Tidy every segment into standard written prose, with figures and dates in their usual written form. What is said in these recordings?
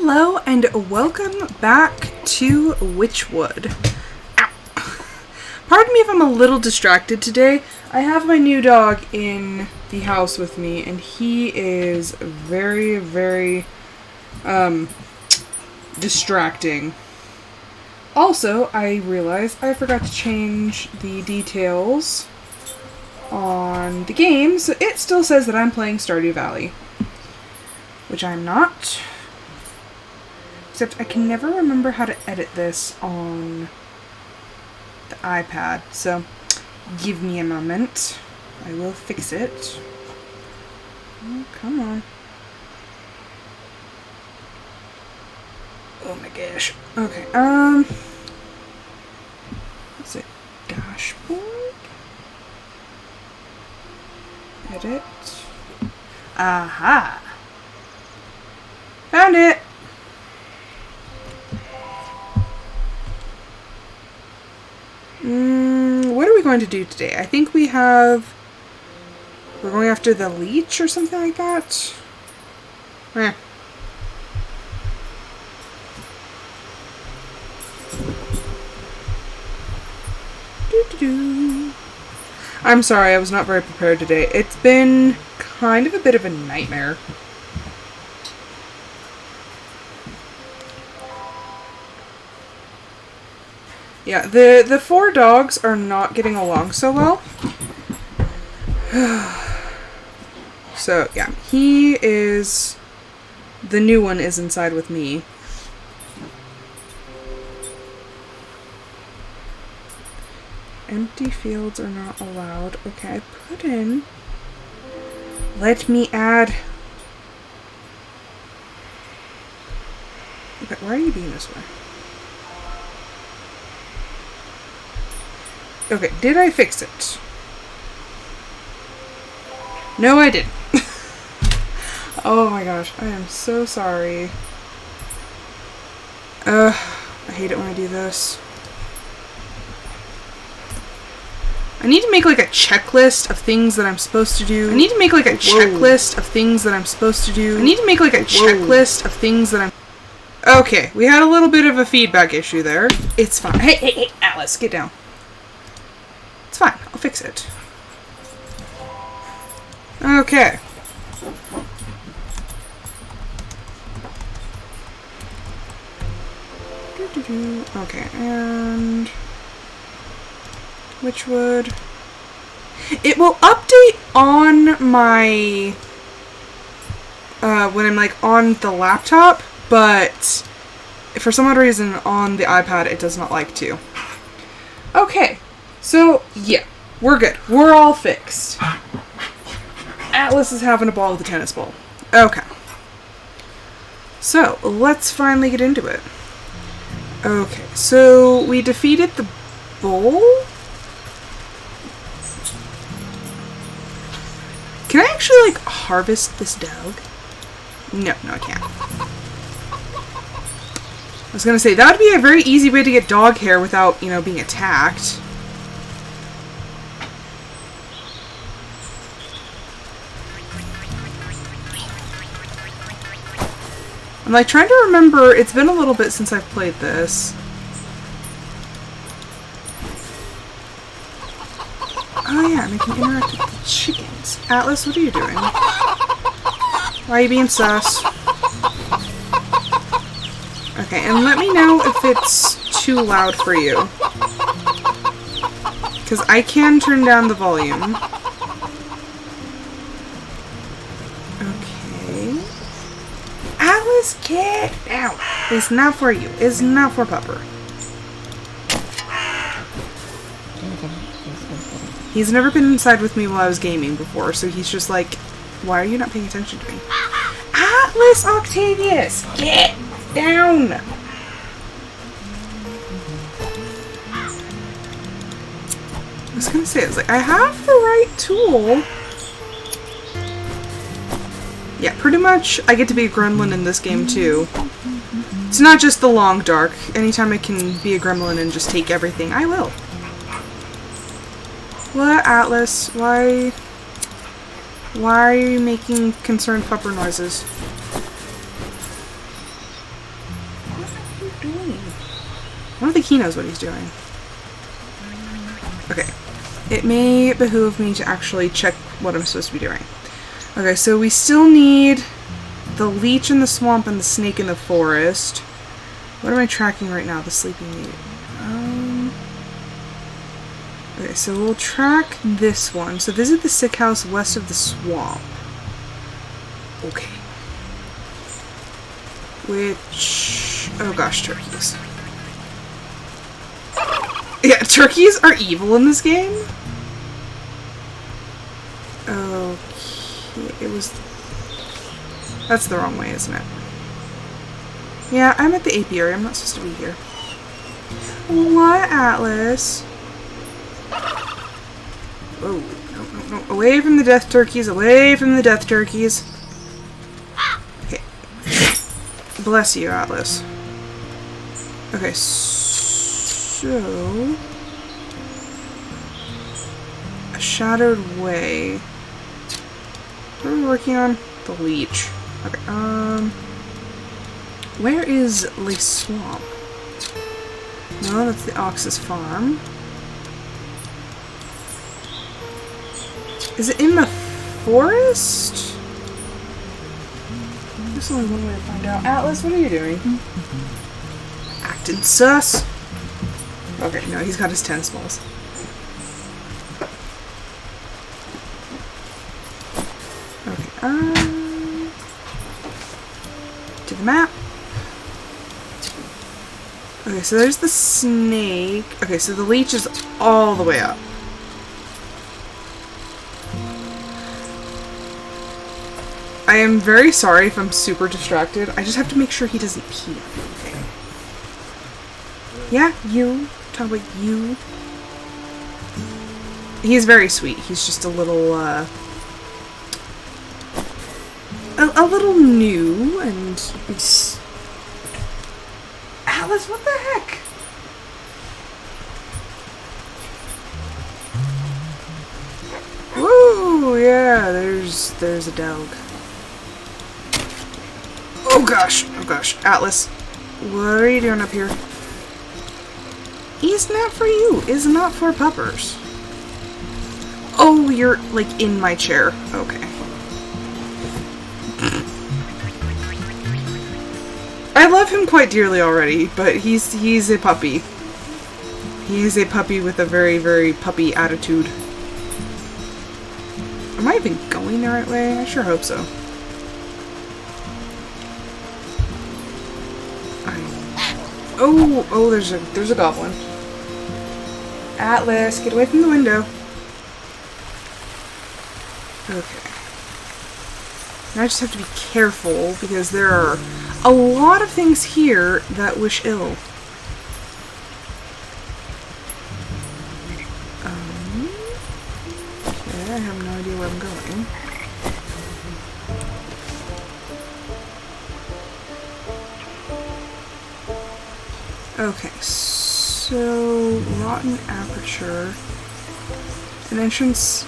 Hello and welcome back to Wytchwood. Ow. Pardon me if I'm a little distracted today. I have my new dog in the house with me and he is very distracting. Also, I realized I forgot to change the details on the game, so it still says that I'm playing Stardew Valley, which I'm not. Except I can never remember how to edit this on the iPad, so give me a moment. I will fix it. Oh, come on. Oh my gosh. Okay, is it dashboard? Edit. Aha! Found it! What are we going to do today? I think we're going after the leech or something like that. I'm sorry, I was not very prepared today. It's been kind of a bit of a nightmare. Yeah, the four dogs are not getting along so well. So, yeah, the new one is inside with me. Empty fields are not allowed. Okay, I put in. Let me add. Okay, why are you being this way? Okay, did I fix it? No, I didn't. Oh my gosh, I am so sorry. I hate it when I do this. I need to make like a checklist of things that I'm supposed to do. Okay, we had a little bit of a feedback issue there. It's fine. Hey, Alice, get down. It's fine. I'll fix it. Okay. Okay, and Wytchwood. It will update on my when I'm like on the laptop, but for some odd reason on the iPad it does not like to. Okay. So, yeah, we're good. We're all fixed. Atlas is having a ball with a tennis ball. Okay. So, let's finally get into it. Okay, so we defeated the bull? Can I actually, like, harvest this dog? No, I can't. I was gonna say, that would be a very easy way to get dog hair without, being attacked. I'm like trying to remember, it's been a little bit since I've played this. Oh yeah, and I can interact with the chickens. Atlas, what are you doing? Why are you being sus? Okay, and let me know if it's too loud for you. Because I can turn down the volume. Alice, get out! It's not for you. It's not for Pupper. He's never been inside with me while I was gaming before, so he's just like, why are you not paying attention to me? Atlas Octavius! Get down! I was gonna say, I have the right tool. Yeah, pretty much I get to be a gremlin in this game too. It's not just the long dark. Anytime I can be a gremlin and just take everything, I will. What, Atlas? Why are you making concerned pupper noises? you doing? I don't think he knows what he's doing. Okay. It may behoove me to actually check what I'm supposed to be doing. Okay, so we still need the leech in the swamp and the snake in the forest. What am I tracking right now? The sleeping meat. Okay, so we'll track this one. So visit the sick house west of the swamp. Okay. Which... oh gosh, turkeys. Yeah, turkeys are evil in this game. Okay, it was... that's the wrong way, isn't it? Yeah, I'm at the apiary. I'm not supposed to be here. What, Atlas? Oh, no. Away from the death turkeys. Away from the death turkeys. Okay. Bless you, Atlas. Okay, so... a shadowed way. What are we working on? The leech. Okay, where is Le Swamp? No, that's the Ox's farm. Is it in the forest? There's only one way to find out. Atlas, what are you doing? Acting sus. Okay, no, he's got his 10 smalls. Okay, to the map. Okay, so there's the snake. Okay, so the leech is all the way up. I am very sorry if I'm super distracted. I just have to make sure he doesn't pee. Okay. Yeah, you. Talk about you. He's very sweet. He's just a little, a little new, and it's... Alice, what the heck? Woo, yeah, there's a dog. Oh gosh, Atlas, what are you doing up here? He's not for you, is not for puppers. Oh, you're, like, in my chair. Okay. I love him quite dearly already, but he's a puppy. He is a puppy with a very, very puppy attitude. Am I even going the right way? I sure hope so. Oh, there's a goblin. Atlas, get away from the window. Okay. Now I just have to be careful because there are a lot of things here that wish ill. Okay, I have no idea where I'm going. Okay, so rotten aperture, an entrance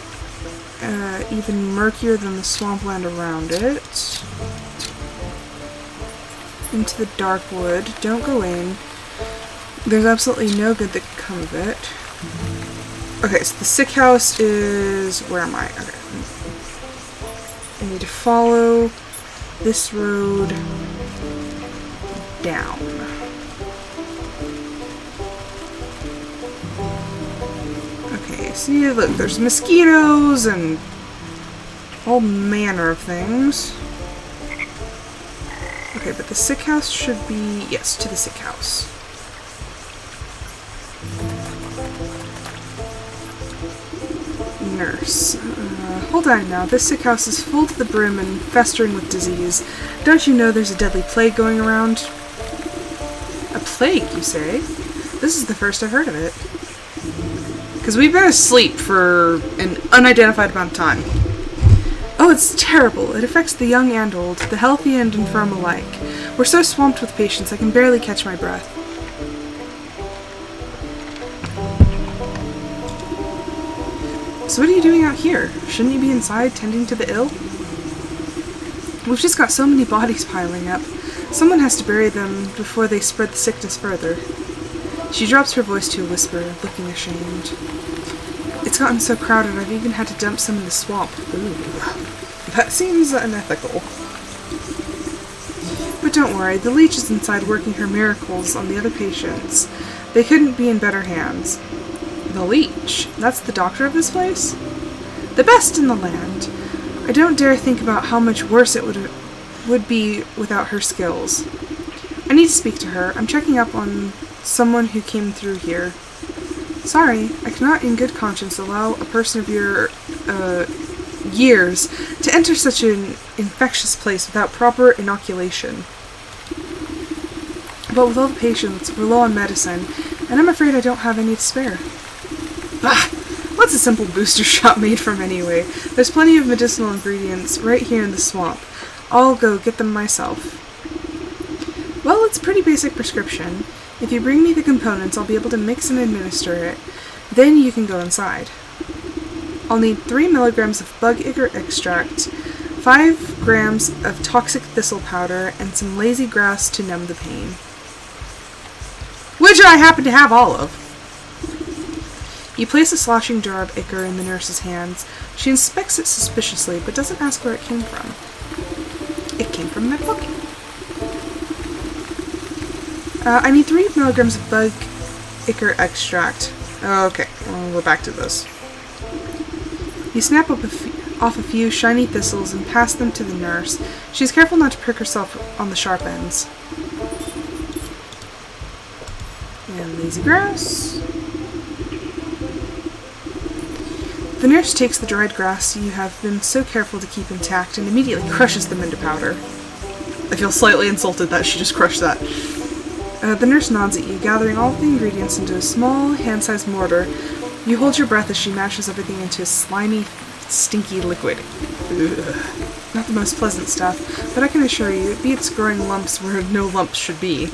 even murkier than the swampland around it, into the dark wood. Don't go in. There's absolutely no good that can come of it. Okay, so the sick house is... where am I? Okay. I need to follow this road down. Okay, see, look, there's mosquitoes and all manner of things. Okay, but the sick house should be... yes, to the sick house. Nurse. Hold on now. This sick house is full to the brim and festering with disease. Don't you know there's a deadly plague going around? A plague, you say? This is the first I've heard of it. Because we've been asleep for an unidentified amount of time. Oh, it's terrible. It affects the young and old, the healthy and infirm alike. We're so swamped with patients, I can barely catch my breath. So what are you doing out here? Shouldn't you be inside tending to the ill? We've just got so many bodies piling up. Someone has to bury them before they spread the sickness further. She drops her voice to a whisper, looking ashamed. It's gotten so crowded I've even had to dump some in the swamp. Ooh, that seems unethical. But don't worry, the leech is inside working her miracles on the other patients. They couldn't be in better hands. The leech? That's the doctor of this place? The best in the land. I don't dare think about how much worse it would be without her skills. I need to speak to her. I'm checking up on someone who came through here. Sorry, I cannot in good conscience allow a person of your, years to enter such an infectious place without proper inoculation. But with all the patients, we're low on medicine, and I'm afraid I don't have any to spare. Bah! What's a simple booster shot made from anyway? There's plenty of medicinal ingredients right here in the swamp. I'll go get them myself. Well, it's a pretty basic prescription. If you bring me the components, I'll be able to mix and administer it. Then you can go inside. I'll need 3 milligrams of bug ichor extract, 5 grams of toxic thistle powder, and some lazy grass to numb the pain. Which I happen to have all of. You place a sloshing jar of ichor in the nurse's hands. She inspects it suspiciously, but doesn't ask where it came from. It came from my pocket. I need 3 milligrams of bug ichor extract. Okay, I'll go back to this. You snap up off a few shiny thistles and pass them to the nurse. She's careful not to prick herself on the sharp ends. And lazy grass. The nurse takes the dried grass you have been so careful to keep intact and immediately crushes them into powder. I feel slightly insulted that she just crushed that. The nurse nods at you, gathering all of the ingredients into a small, hand-sized mortar. You hold your breath as she mashes everything into a slimy, stinky liquid. Ugh. Not the most pleasant stuff, but I can assure you it beats growing lumps where no lumps should be.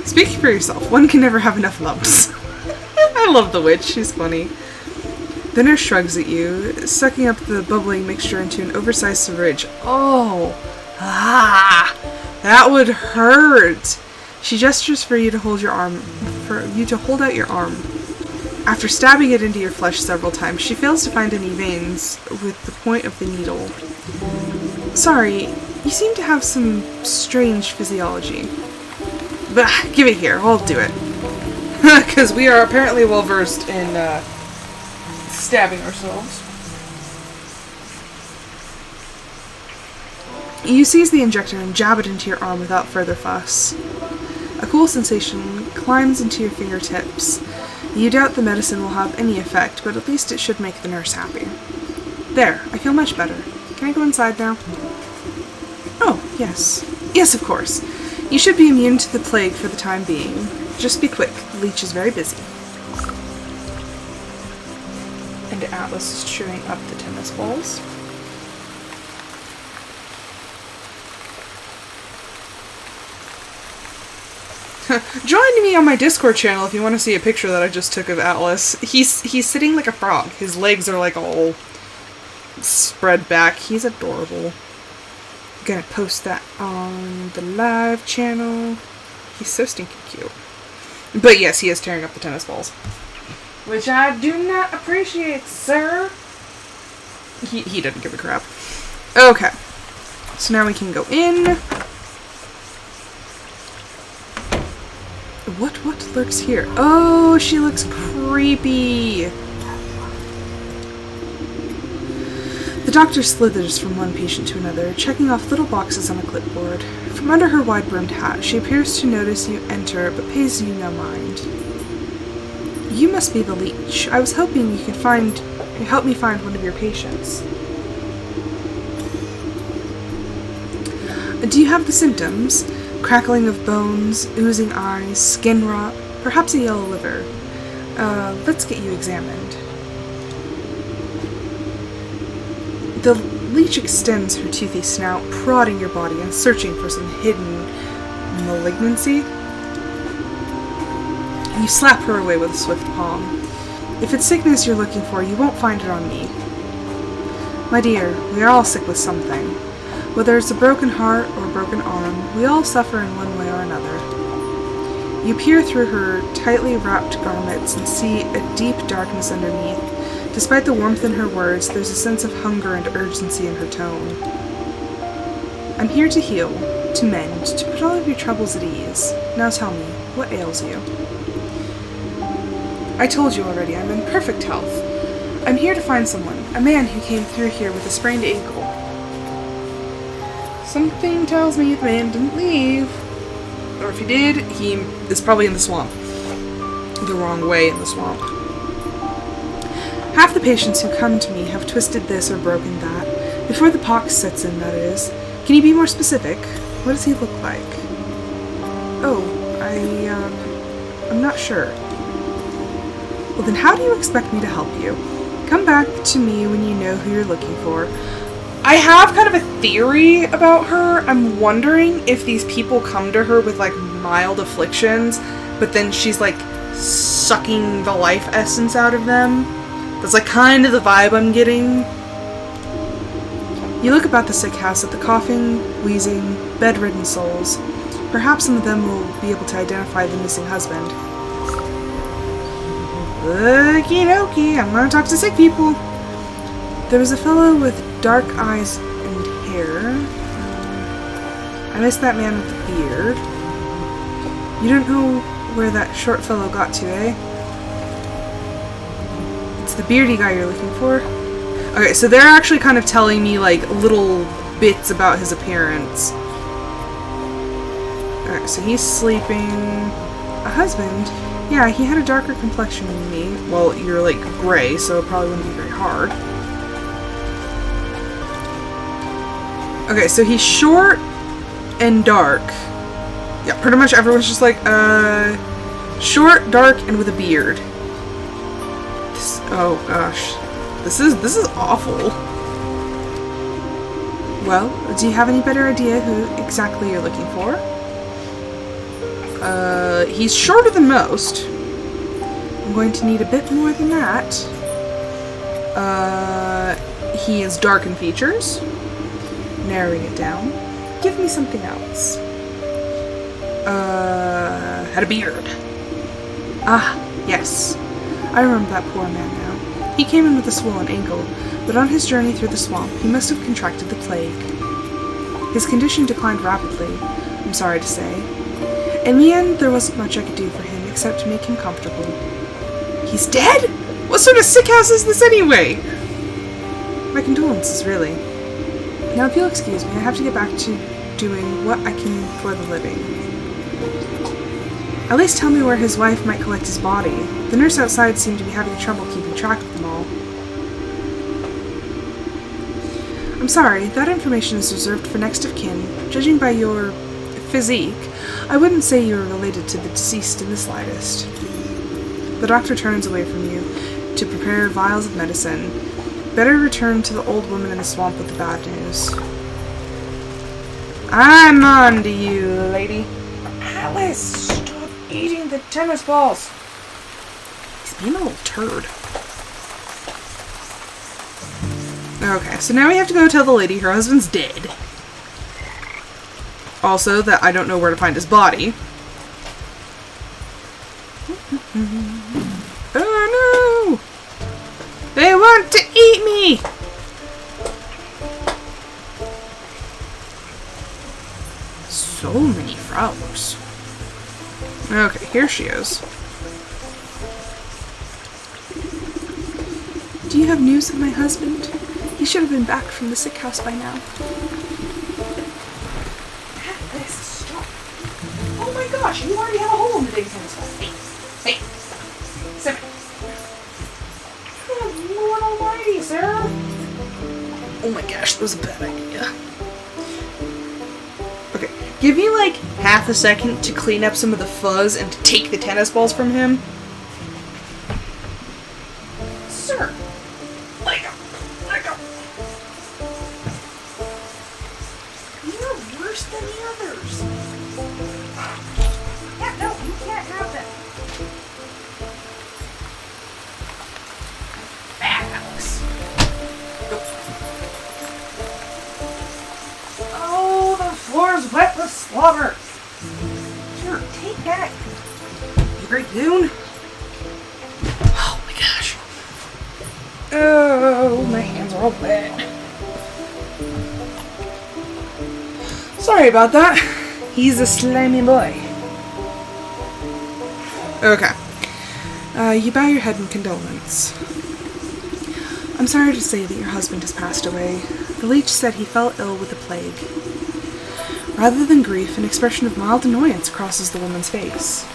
Speaking for yourself, one can never have enough lumps. I love the witch, she's funny. The nurse shrugs at you, sucking up the bubbling mixture into an oversized syringe. Oh! Ah! That would hurt! She gestures for you to hold out your arm. After stabbing it into your flesh several times, she fails to find any veins with the point of the needle. Sorry, you seem to have some strange physiology. Bah, give it here, I'll do it. Because we are apparently well versed in, stabbing ourselves. You seize the injector and jab it into your arm without further fuss. A cool sensation climbs into your fingertips. You doubt the medicine will have any effect, but at least it should make the nurse happy. There, I feel much better. Can I go inside now? Oh, yes. Yes, of course. You should be immune to the plague for the time being. Just be quick, the leech is very busy. And Atlas is chewing up the tennis balls. Join me on my Discord channel if you want to see a picture that I just took of Atlas. He's sitting like a frog. His legs are like all spread back. He's adorable. I'm gonna post that on the live channel. He's so stinking cute. But yes, he is tearing up the tennis balls. Which I do not appreciate, sir. He didn't give a crap. Okay. So now we can go in. What lurks here? Oh, she looks creepy. The doctor slithers from one patient to another, checking off little boxes on a clipboard. From under her wide-brimmed hat, she appears to notice you enter, but pays you no mind. You must be the leech. I was hoping you could help me find one of your patients. Do you have the symptoms? Crackling of bones, oozing eyes, skin rot, perhaps a yellow liver. Let's get you examined. The leech extends her toothy snout, prodding your body and searching for some hidden malignancy. You slap her away with a swift palm. If it's sickness you're looking for, you won't find it on me. My dear, we are all sick with something. Whether it's a broken heart or a broken arm, we all suffer in one way or another. You peer through her tightly wrapped garments and see a deep darkness underneath. Despite the warmth in her words, there's a sense of hunger and urgency in her tone. I'm here to heal, to mend, to put all of your troubles at ease. Now tell me, what ails you? I told you already, I'm in perfect health. I'm here to find someone, a man who came through here with a sprained ankle. Something tells me the man didn't leave. Or if he did, he is probably in the swamp. The wrong way in the swamp. Half the patients who come to me have twisted this or broken that. Before the pox sets in, that is. Can you be more specific? What does he look like? Oh, I'm not sure. Well then how do you expect me to help you? Come back to me when you know who you're looking for. I have kind of a theory about her. I'm wondering if these people come to her with like mild afflictions, but then she's like sucking the life essence out of them. That's like kind of the vibe I'm getting. You look about the sick house at the coughing, wheezing, bedridden souls. Perhaps some of them will be able to identify the missing husband. Okie dokie, I'm gonna talk to sick people. There was a fellow with dark eyes and hair. I missed that man with the beard. You don't know where that short fellow got to, eh? It's the beardy guy you're looking for? Okay, so they're actually kind of telling me, like, little bits about his appearance. Alright, so he's sleeping. A husband? Yeah, he had a darker complexion than me. Well, you're, like, gray, so it probably wouldn't be very hard. Okay, so he's short and dark. Yeah, pretty much everyone's just like, short, dark, and with a beard. Oh gosh. This is awful. Well, do you have any better idea who exactly you're looking for? He's shorter than most. I'm going to need a bit more than that. He is dark in features. Narrowing it down. Give me something else. Had a beard. Ah, yes. I remember that poor man now. He came in with a swollen ankle, but on his journey through the swamp, he must have contracted the plague. His condition declined rapidly, I'm sorry to say. In the end, there wasn't much I could do for him except to make him comfortable. He's dead? What sort of sick house is this anyway? My condolences, really. Now, if you'll excuse me, I have to get back to doing what I can for the living. At least tell me where his wife might collect his body. The nurse outside seemed to be having trouble keeping track of them all. I'm sorry, that information is reserved for next of kin. Judging by your physique, I wouldn't say you were related to the deceased in the slightest. The doctor turns away from you to prepare vials of medicine. Better return to the old woman in the swamp with the bad news. I'm on to you, lady. Alice, stop eating the tennis balls. He's being a little turd. Okay, so now we have to go tell the lady her husband's dead. Also, that I don't know where to find his body. Oh no! They want to eat me! So many frogs. Okay, here she is. Do you have news of my husband? He should have been back from the sick house by now. Alice, stop. Oh my gosh, you already have a hole in the big tennis ball. Hey, sit. Oh, Lord almighty, Sarah. Oh my gosh, that was a bad idea. Okay, give me like half a second to clean up some of the fuzz and to take the tennis balls from him. Sir, let go. Let go. You're worse than the others. Yeah, no, you can't have them. Bad, Alex. Go. Clobber! Here, take that! You great goon! Oh my gosh. Oh, my hands are all wet. Sorry about that. He's a slimy boy. Okay. You bow your head in condolence. I'm sorry to say that your husband has passed away. The leech said he fell ill with the plague. Rather than grief, an expression of mild annoyance crosses the woman's face.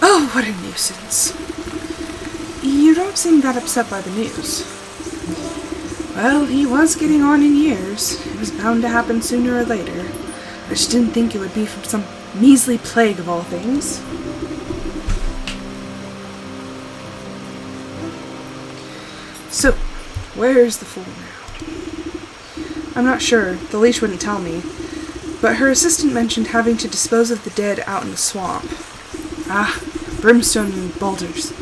Oh, what a nuisance. You don't seem that upset by the news. Well, he was getting on in years. It was bound to happen sooner or later. I just didn't think it would be from some measly plague of all things. So, where's the fool now? I'm not sure. The leech wouldn't tell me. But her assistant mentioned having to dispose of the dead out in the swamp. Ah, brimstone and boulders.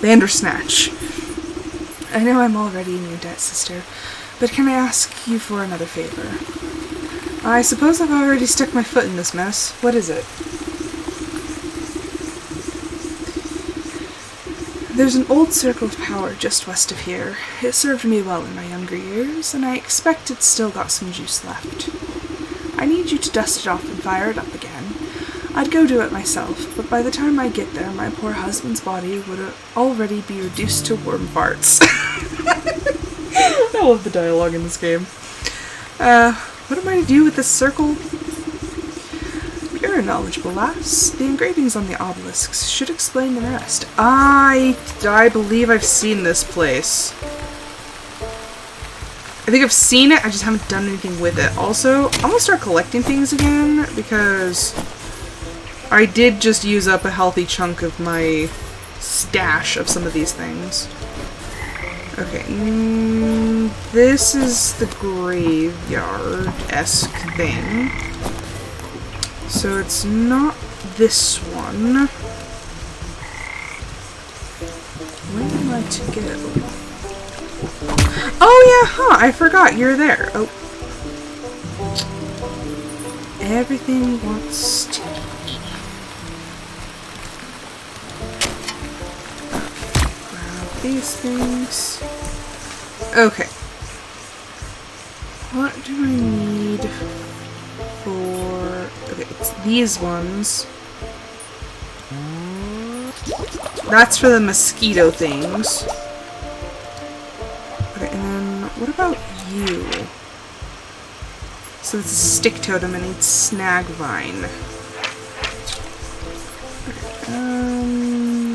Bandersnatch. I know I'm already in your debt, sister, but can I ask you for another favor? I suppose I've already stuck my foot in this mess. What is it? There's an old circle of power just west of here. It served me well in my younger years, and I expect it's still got some juice left. I need you to dust it off and fire it up again. I'd go do it myself, but by the time I get there, my poor husband's body would already be reduced to worm farts. I love the dialogue in this game. What am I to do with this circle? You're a knowledgeable lass. The engravings on the obelisks should explain the rest. I believe I've seen this place. I think I've seen it, I just haven't done anything with it. Also, I'm gonna start collecting things again, because I did just use up a healthy chunk of my stash of some of these things. Okay, this is the graveyard-esque thing. So it's not this one. Where am I to go? Oh yeah, huh, I forgot you're there. Oh. Everything wants to eat. Grab these things. Okay. What do I need for... Okay, it's these ones. That's for the mosquito things. Okay, and then what about you? So it's a stick totem and it's snag vine.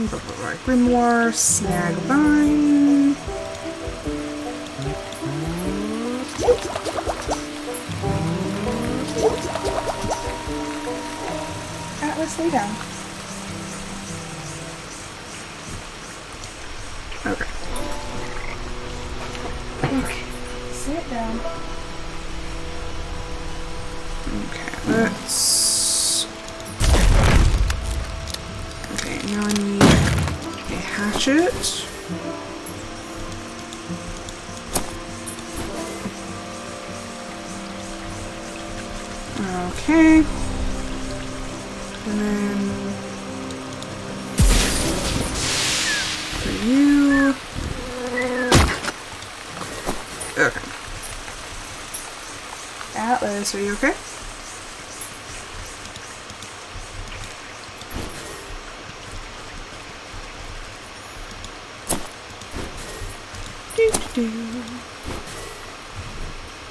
Okay, grimoire, snag vine. Atlas, lay down. Okay. Okay, sit down. Okay, let's... Okay, now I need a hatchet. Okay. And then... for you... Okay. Atlas, are you okay?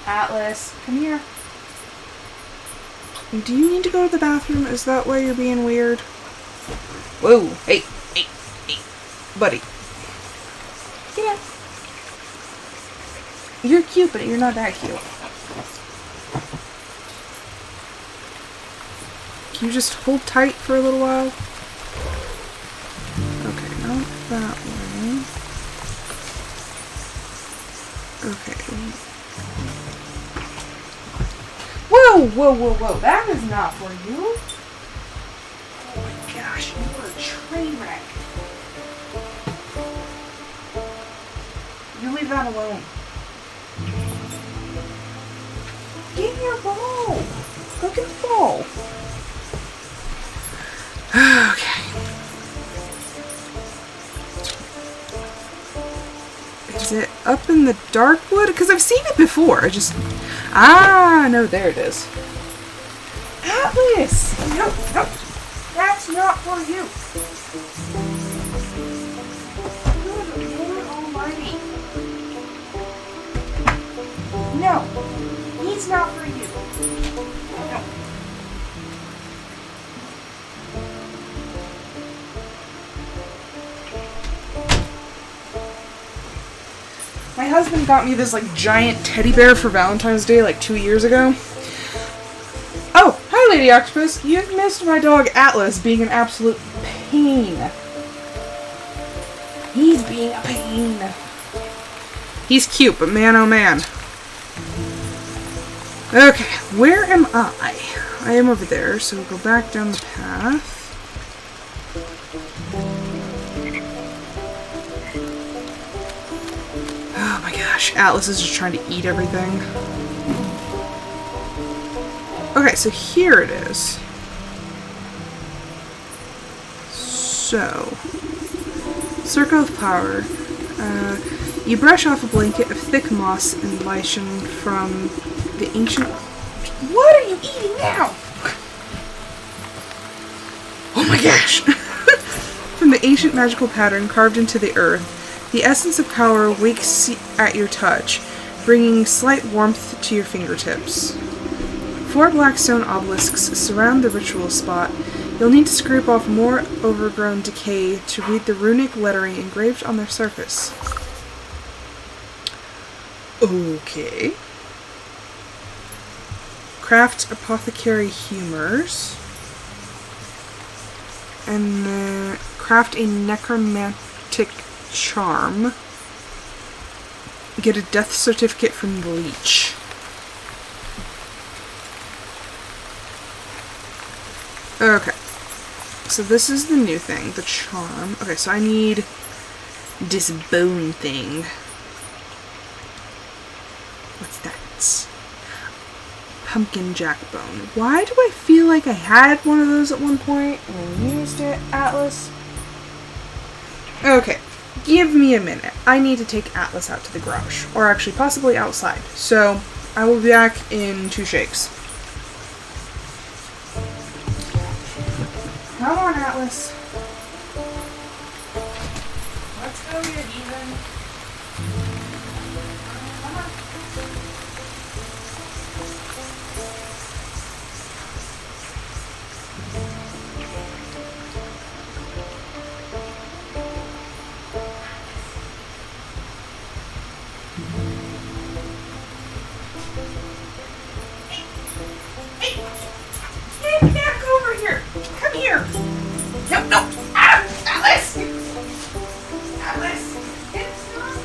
Atlas, come here. Do you need to go to the bathroom? Is that why you're being weird? Whoa, hey, buddy. Yeah. You're cute, but you're not that cute. Can you just hold tight for a little while? Okay, not that way. Okay. Whoa, that is not for you. Oh my gosh, you are a train wreck. You leave that alone. Give me your ball. Go Who can fall? Okay. Is it up in the dark wood? Because I've seen it before. I just... Ah, no, there it is. Atlas! No, no. That's not for you. Good Lord Almighty. No, he's not for you. No. My husband got me this like giant teddy bear for Valentine's Day like 2 years ago. Oh, hi Lady Octopus. You've missed my dog Atlas being an absolute pain. He's being a pain. He's cute, but man oh man. Okay, where am I? I am over there, so we'll go back down the path. Oh my gosh, Atlas is just trying to eat everything. Okay, so here it is. So, Circle of Power. You brush off a blanket of thick moss and lichen from the ancient... What are you eating now? Oh my gosh! From the ancient magical pattern carved into the earth, the essence of power wakes at your touch, bringing slight warmth to your fingertips. 4 black stone obelisks surround the ritual spot. You'll need to scrape off more overgrown decay to read the runic lettering engraved on their surface. Okay. Craft apothecary humors. And then craft a necromantic charm. Get a death certificate from the leech. Okay. So this is the new thing, the charm. Okay, so I need this bone thing. What's that? Pumpkin jack bone. Why do I feel like I had one of those at one point and used it, Atlas? Okay, give me a minute. I need to take Atlas out to the garage, or actually possibly outside. So I will be back in 2 shakes. Come on, Atlas. Let's go, you heathen. Come on. Hey, get back over here. Come here. No, no. Ah, Atlas. Atlas. It's not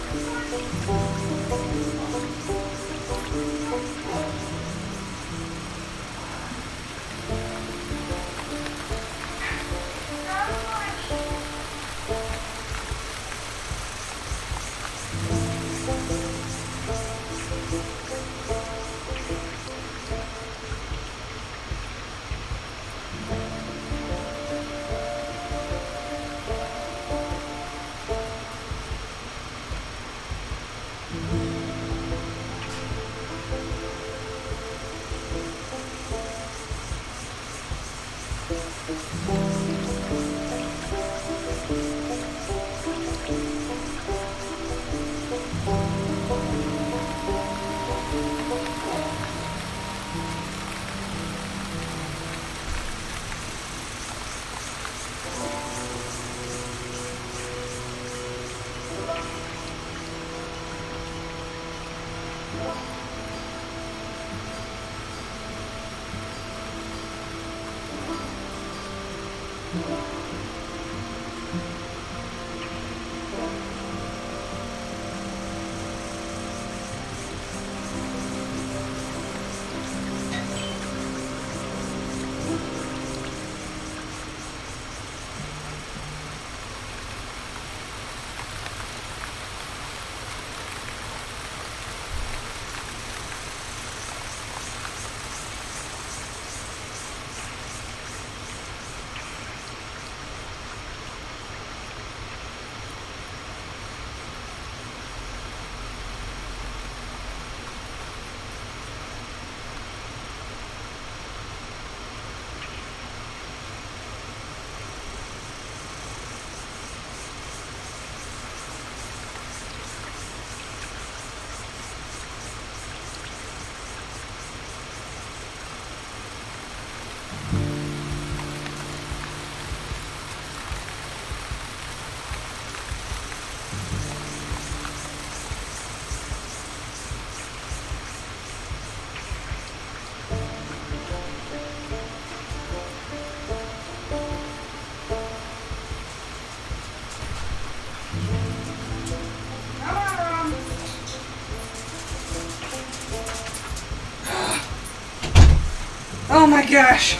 gosh.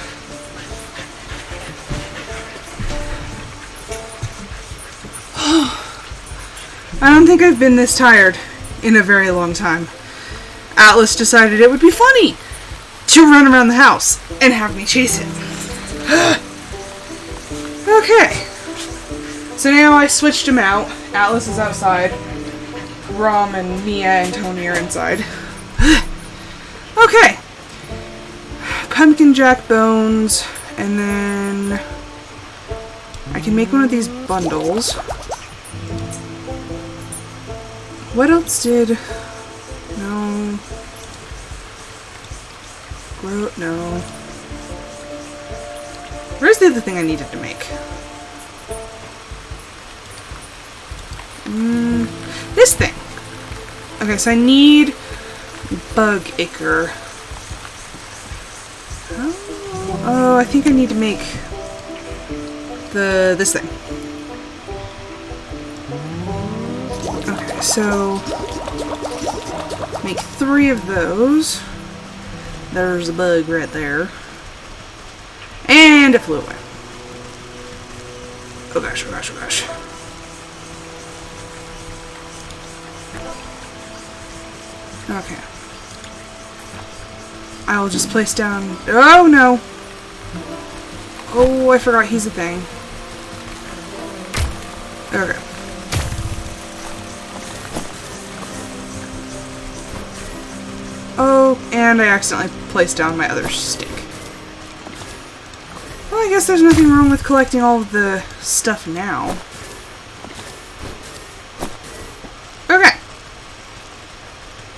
I don't think I've been this tired in a very long time. Atlas decided it would be funny to run around the house and have me chase him. Okay. So now I switched him out. Atlas is outside. Rom and Mia and Tony are inside. Okay. Pumpkin jack bones, and then I can make one of these bundles. What else did... No. No. Where's the other thing I needed to make? This thing. Okay, so I need bug ichor. Oh, I think I need to make this thing. Okay, so make 3 of those. There's a bug right there. And it flew away. Oh gosh, oh gosh, oh gosh. Okay. I will just place down... Oh no! Oh, I forgot he's a thing. Okay. Oh, and I accidentally placed down my other stick. Well, I guess there's nothing wrong with collecting all of the stuff now. Okay.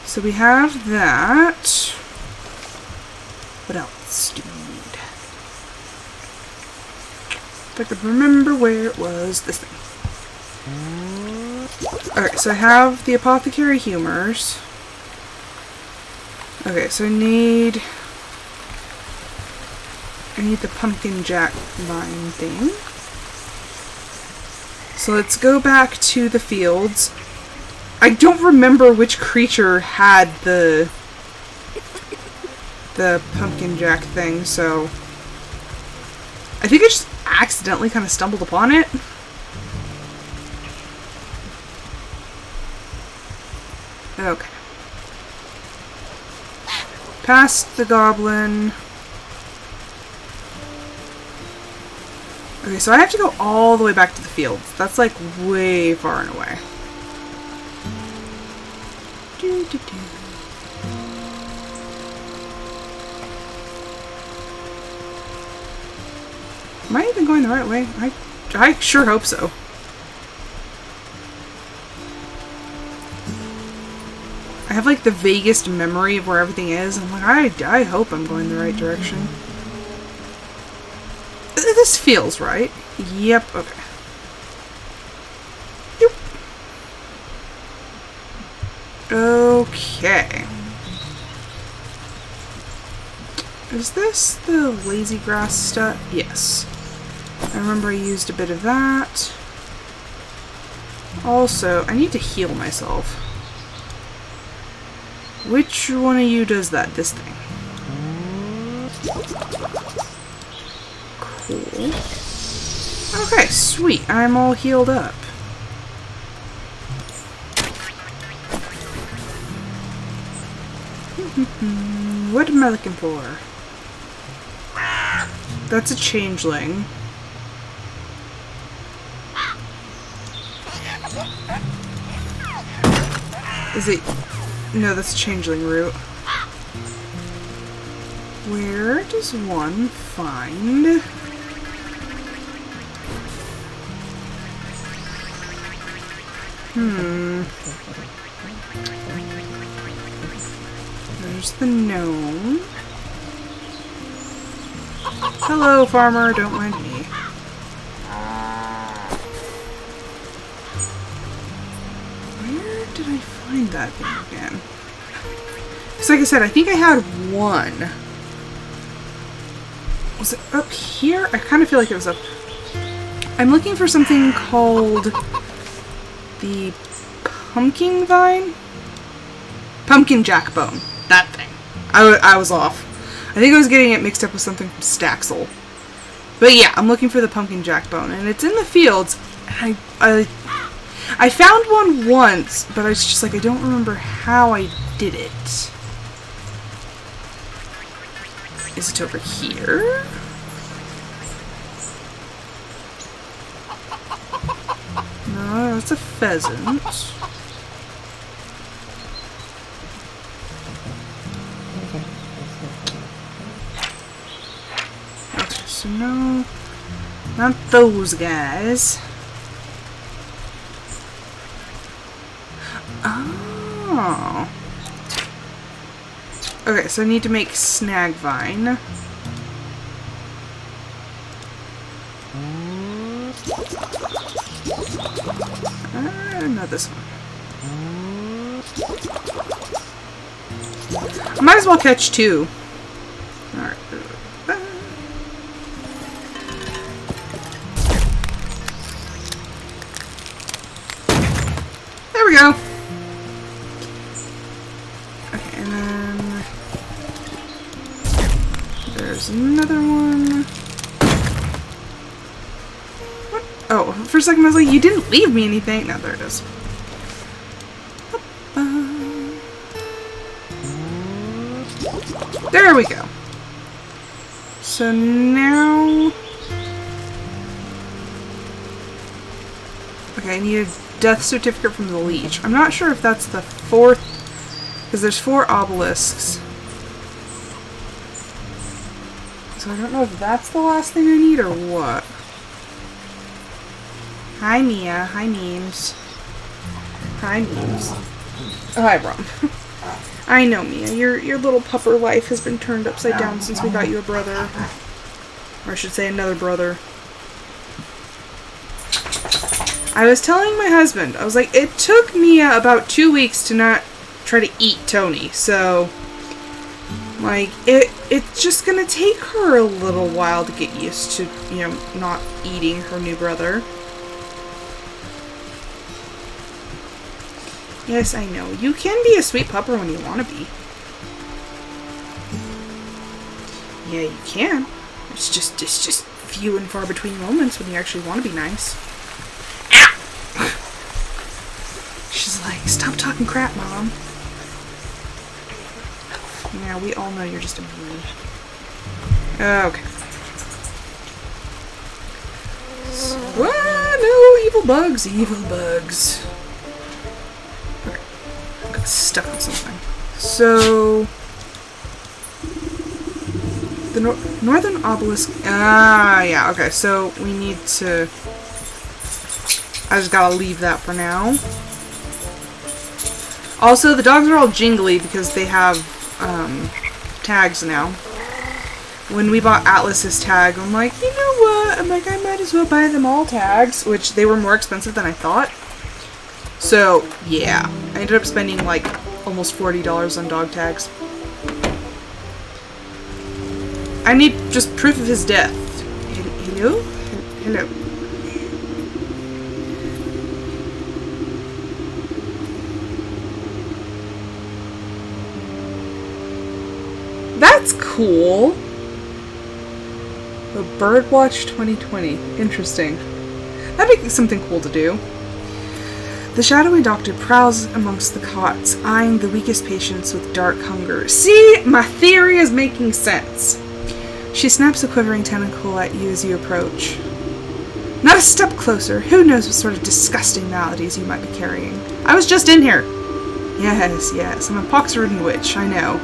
So we have that. What else do we need? If I could remember where it was. This thing. Alright, so I have the apothecary humors. Okay, so I need the pumpkin jack vine thing. So let's go back to the fields. I don't remember which creature had the pumpkin jack thing, so I think I just accidentally kind of stumbled upon it. Okay. Past the goblin. Okay, so I have to go all the way back to the fields. That's like way far and away. Am I even going the right way? I sure hope so. I have like the vaguest memory of where everything is. I'm like, I hope I'm going the right direction. This feels right. Yep, okay. Yep. Okay. Is this the lazy grass stuff? Yes. I remember I used a bit of that. Also, I need to heal myself. Which one of you does that? This thing. Cool. Okay, sweet. I'm all healed up. What am I looking for? That's a changeling. Is it... No, that's a changeling root. Where does one find... There's the gnome. Hello, farmer. Don't mind me. Where did I find that thing again? Because like I said, I think I had one. Was it up here? I kind of feel like it was up... I'm looking for something called the pumpkin vine? Pumpkin jack bone. That thing. I was off. I think I was getting it mixed up with something from Staxel. But yeah, I'm looking for the pumpkin jack bone, and it's in the fields. And I found one once, but I was just like, I don't remember how I did it. Is it over here? No, it's a pheasant. Okay, so no, not those guys. Oh. Okay, so I need to make snag vine. Not this one. I might as well catch two. Alright. There we go. Okay, and then there's another one. What? Oh, for a second I was like, you didn't leave me anything. No, there it is. There we go. So now... Okay, I need a death certificate from the leech. I'm not sure if that's the fourth... Because there's 4 obelisks. So I don't know if that's the last thing I need or what. Hi, Mia. Hi, Memes. Hi, Memes. Oh, hi, Brom. I know, Mia. Your little pupper life has been turned upside down since we got you a brother. Or I should say another brother. I was telling my husband, I was like, it took Mia about 2 weeks to not try to eat Tony, so... Like, it's just gonna take her a little while to get used to, you know, not eating her new brother. Yes, I know. You can be a sweet pupper when you want to be. Yeah, you can. It's just few and far between moments when you actually want to be nice. Ow! She's like, stop talking crap, Mom. Yeah, we all know you're just a bully. Okay. No, evil bugs, evil bugs. Stuck on something. So the northern obelisk. Yeah. Okay. So we need to. I just gotta leave that for now. Also, the dogs are all jingly because they have tags now. When we bought Atlas's tag, I'm like, you know what? I'm like, I might as well buy them all tags, which they were more expensive than I thought. So, yeah. I ended up spending, like, almost $40 on dog tags. I need just proof of his death. Hello? Hello. That's cool. The Birdwatch 2020. Interesting. That'd be something cool to do. The shadowy doctor prowls amongst the cots, eyeing the weakest patients with dark hunger. See? My theory is making sense. She snaps a quivering tentacle at you as you approach. Not a step closer. Who knows what sort of disgusting maladies you might be carrying. I was just in here. Yes, I'm a pox-ridden witch, I know.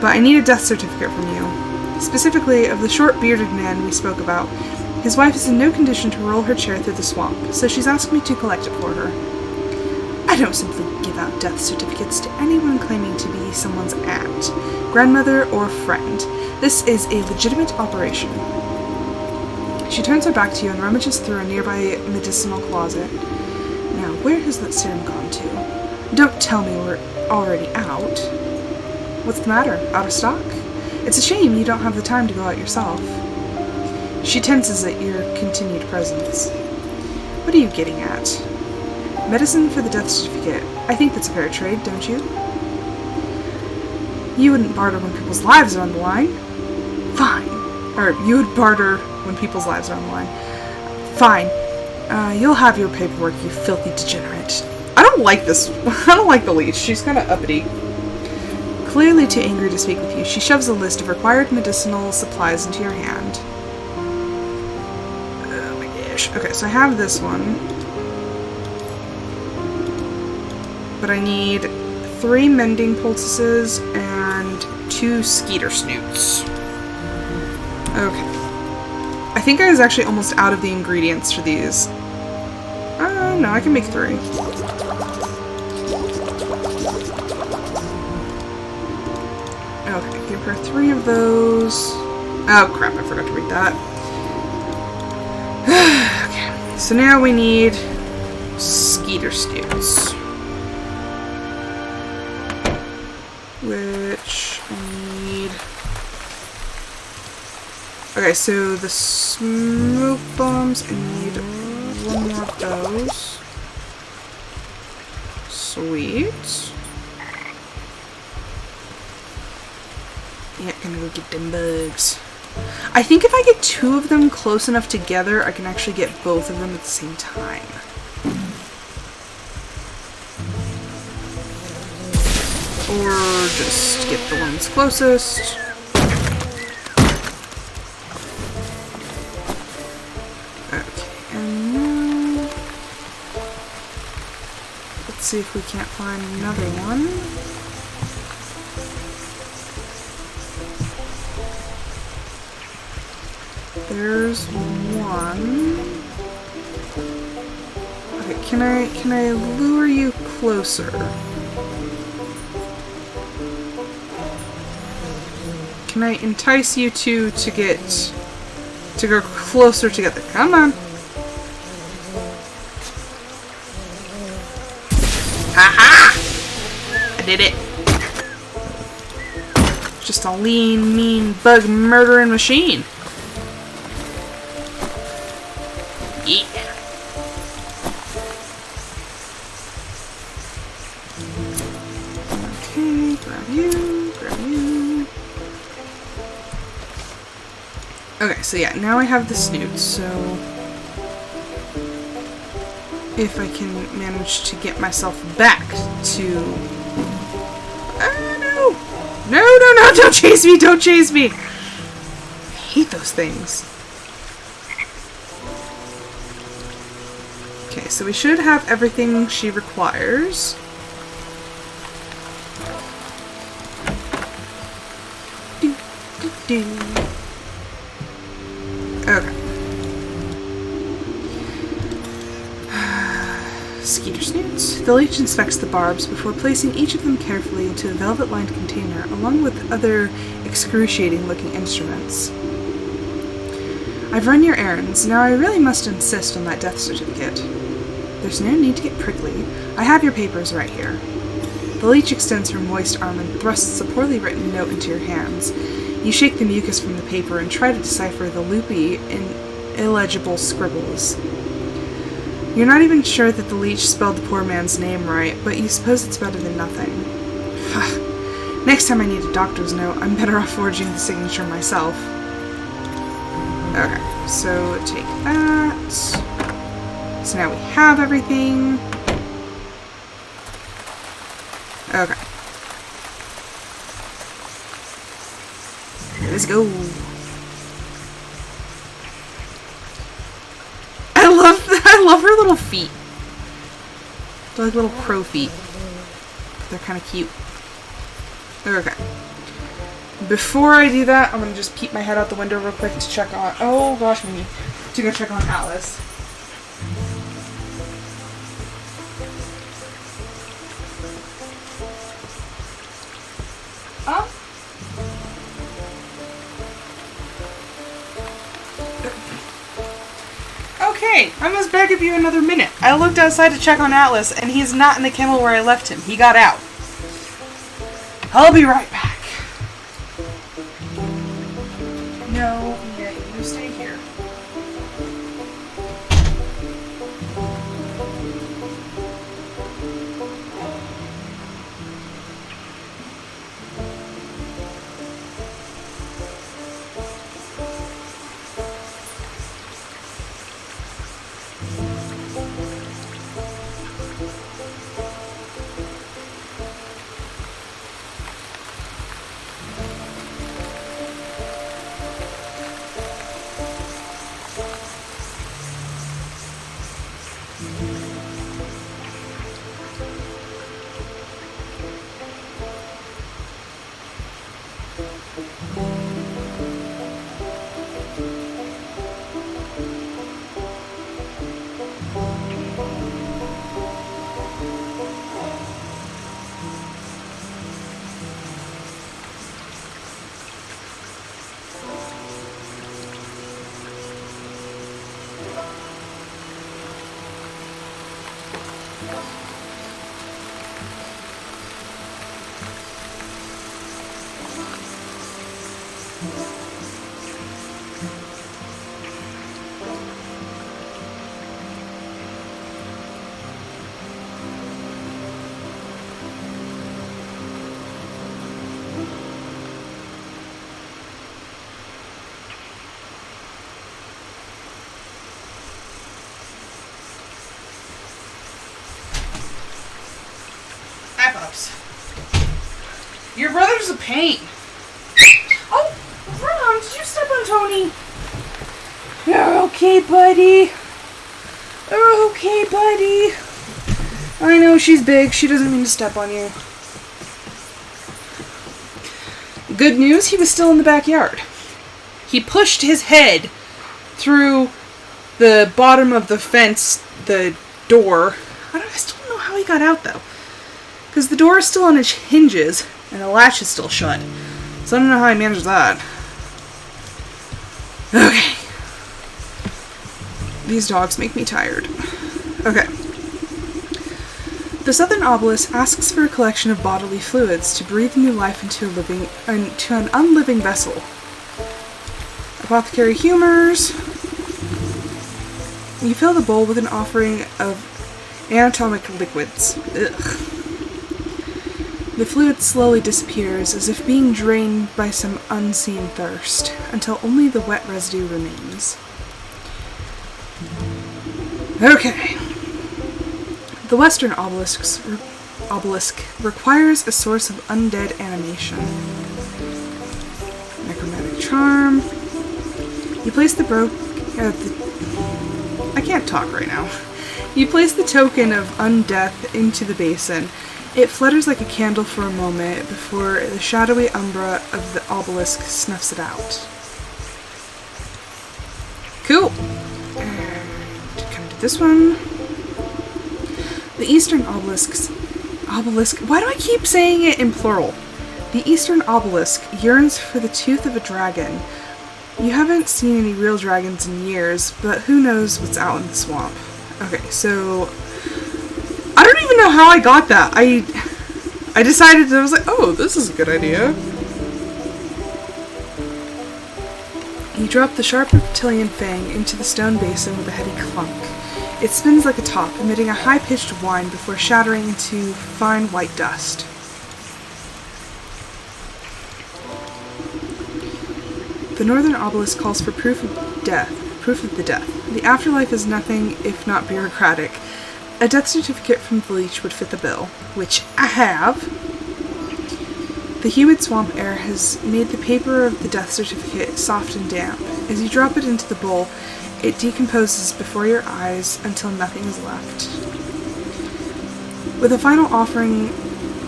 But I need a death certificate from you. Specifically of the short-bearded man we spoke about. His wife is in no condition to roll her chair through the swamp, so she's asked me to collect it for her. I don't simply give out death certificates to anyone claiming to be someone's aunt, grandmother, or friend. This is a legitimate operation. She turns her back to you and rummages through a nearby medicinal closet. Now, where has that serum gone to? Don't tell me we're already out. What's the matter? Out of stock? It's a shame you don't have the time to go out yourself. She tenses at your continued presence. What are you getting at? Medicine for the death certificate. I think that's a fair trade, don't you? You wouldn't barter when people's lives are on the line. Fine. Or you would barter when people's lives are on the line. Fine. You'll have your paperwork, you filthy degenerate. I don't like this. I don't like the leech. She's kind of uppity. Clearly too angry to speak with you, she shoves a list of required medicinal supplies into your hand. Oh my gosh. Okay, so I have this one. But I need 3 mending poultices and 2 skeeter snoots. Okay. I think I was actually almost out of the ingredients for these. No, I can make 3. Okay, give her 3 of those. Oh crap, I forgot to read that. Okay, so now we need skeeter snoots. Which I need... Okay, so the smoke bombs, I need 1 more of those. Sweet. Yeah, gonna go get them bugs. I think if I get 2 of them close enough together, I can actually get both of them at the same time. Or just get the ones closest. Okay, and now let's see if we can't find another one. There's one. Okay, can I lure you closer? Can I entice you to go closer together? Come on. Ha-ha! I did it. Just a lean, mean, bug murdering machine. Yeah. Okay, grab you, grab you. Okay, so yeah, now I have the snoot, so if I can manage to get myself back to... no! No, don't chase me, don't chase me! I hate those things. Okay, so we should have everything she requires. Okay. Skeeter snoots. The leech inspects the barbs before placing each of them carefully into a velvet-lined container, along with other excruciating-looking instruments. I've run your errands. Now I really must insist on that death certificate. There's no need to get prickly. I have your papers right here. The leech extends her moist arm and thrusts a poorly written note into your hands. You shake the mucus from the paper and try to decipher the loopy and illegible scribbles. You're not even sure that the leech spelled the poor man's name right, but you suppose it's better than nothing. Next time I need a doctor's note, I'm better off forging the signature myself. Okay, so take that. So now we have everything. Okay. Let's go. I love her little feet. They're like little crow feet. They're kind of cute. Okay. Before I do that, I'm gonna just peek my head out the window real quick to check on... Oh gosh, me. To go check on Alice. Okay, I must beg of you another minute. I looked outside to check on Atlas, and he's not in the kennel where I left him. He got out. I'll be right back. No, you stay here. Your brother's a pain. Oh, Ron, did you step on Tony? You're okay, buddy. You're okay, buddy. I know she's big. She doesn't mean to step on you. Good news, he was still in the backyard. He pushed his head through the bottom of the fence, the door. I still don't know how he got out, though. Because the door is still on its hinges, and the latch is still shut. So I don't know how I managed that. Okay. These dogs make me tired. Okay. The Southern Obelisk asks for a collection of bodily fluids to breathe new life into an unliving vessel. Apothecary humors. You fill the bowl with an offering of anatomic liquids. Ugh. The fluid slowly disappears, as if being drained by some unseen thirst, until only the wet residue remains. Okay. The Western Obelisk requires a source of undead animation. Necromantic charm. You place I can't talk right now. You place the token of undeath into the basin. It flutters like a candle for a moment before the shadowy umbra of the obelisk snuffs it out. Cool. And come to this one. The Eastern Obelisk. Why do I keep saying it in plural? The Eastern Obelisk yearns for the tooth of a dragon. You haven't seen any real dragons in years, but who knows what's out in the swamp. Okay, so I don't even know how I got that. I decided that I was like, oh, this is a good idea. You drop the sharp reptilian fang into the stone basin with a heavy clunk. It spins like a top, emitting a high-pitched whine before shattering into fine white dust. The Northern Obelisk calls for proof of the death. The afterlife is nothing if not bureaucratic. A death certificate from Wytch would fit the bill, which I have. The humid swamp air has made the paper of the death certificate soft and damp. As you drop it into the bowl, it decomposes before your eyes until nothing is left. With a final offering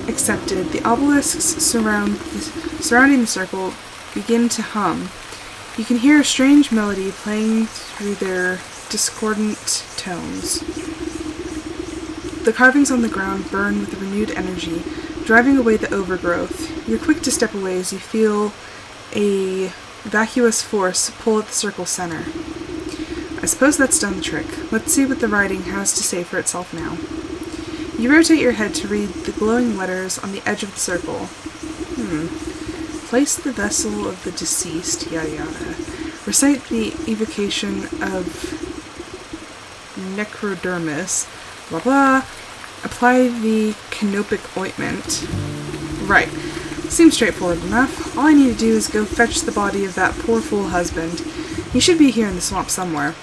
accepted, the obelisks surrounding the circle begin to hum. You can hear a strange melody playing through their discordant tones. The carvings on the ground burn with renewed energy, driving away the overgrowth. You're quick to step away as you feel a vacuous force pull at the circle's center. I suppose that's done the trick. Let's see what the writing has to say for itself now. You rotate your head to read the glowing letters on the edge of the circle. Place the vessel of the deceased, yada yada. Recite the evocation of necrodermis, blah blah. Apply the canopic ointment. Right. Seems straightforward enough. All I need to do is go fetch the body of that poor fool husband. He should be here in the swamp somewhere.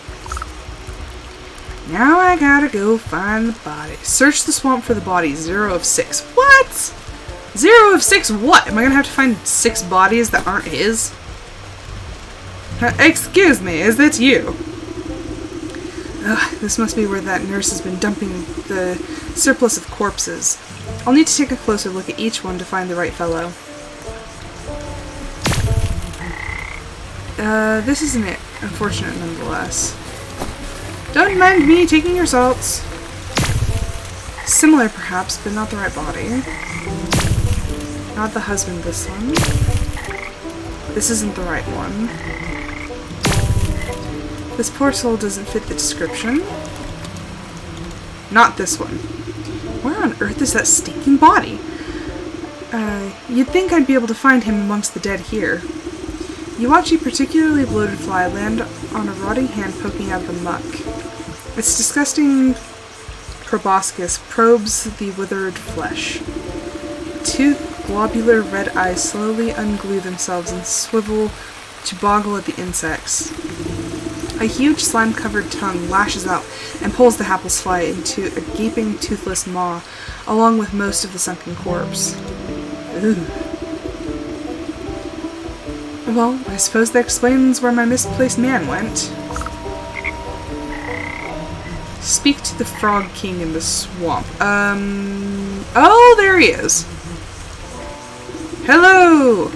Now I gotta go find the body. Search the swamp for the body. 0 of 6. What? 0 of 6 what? Am I gonna have to find 6 bodies that aren't his? Excuse me, is that you? Ugh, this must be where that nurse has been dumping the surplus of corpses. I'll need to take a closer look at each one to find the right fellow. This isn't it. Unfortunate nonetheless. Don't mind me taking your salts. Similar perhaps, but not the right body. Not the husband, this one. This isn't the right one. This poor soul doesn't fit the description. Not this one. Where on earth is that stinking body? You'd think I'd be able to find him amongst the dead here. You watch a particularly bloated fly land on a rotting hand poking out of the muck. Its disgusting proboscis probes the withered flesh. Two globular red eyes slowly unglue themselves and swivel to boggle at the insects. A huge slime-covered tongue lashes out and pulls the hapless fly into a gaping, toothless maw, along with most of the sunken corpse. Ooh. Well, I suppose that explains where my misplaced man went. Speak to the Frog King in the swamp. Oh, there he is. Hello!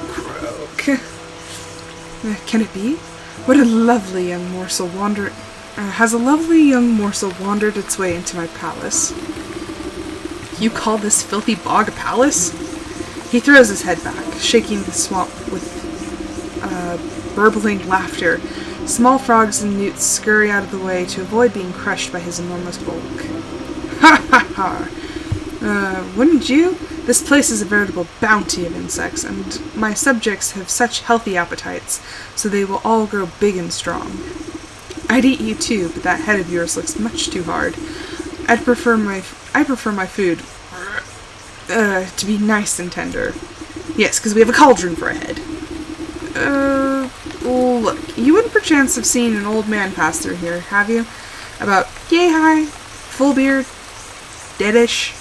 Croak. Can it be? What a lovely young morsel has a lovely young morsel wandered its way into my palace? You call this filthy bog a palace? He throws his head back, shaking the swamp with burbling laughter. Small frogs and newts scurry out of the way to avoid being crushed by his enormous bulk. Ha ha ha! Wouldn't you? This place is a veritable bounty of insects, and my subjects have such healthy appetites, so they will all grow big and strong. I'd eat you too, but that head of yours looks much too hard. I prefer my food to be nice and tender. Yes, because we have a cauldron for a head. Look, you wouldn't perchance have seen an old man pass through here, have you? About yay-high, full beard, deadish.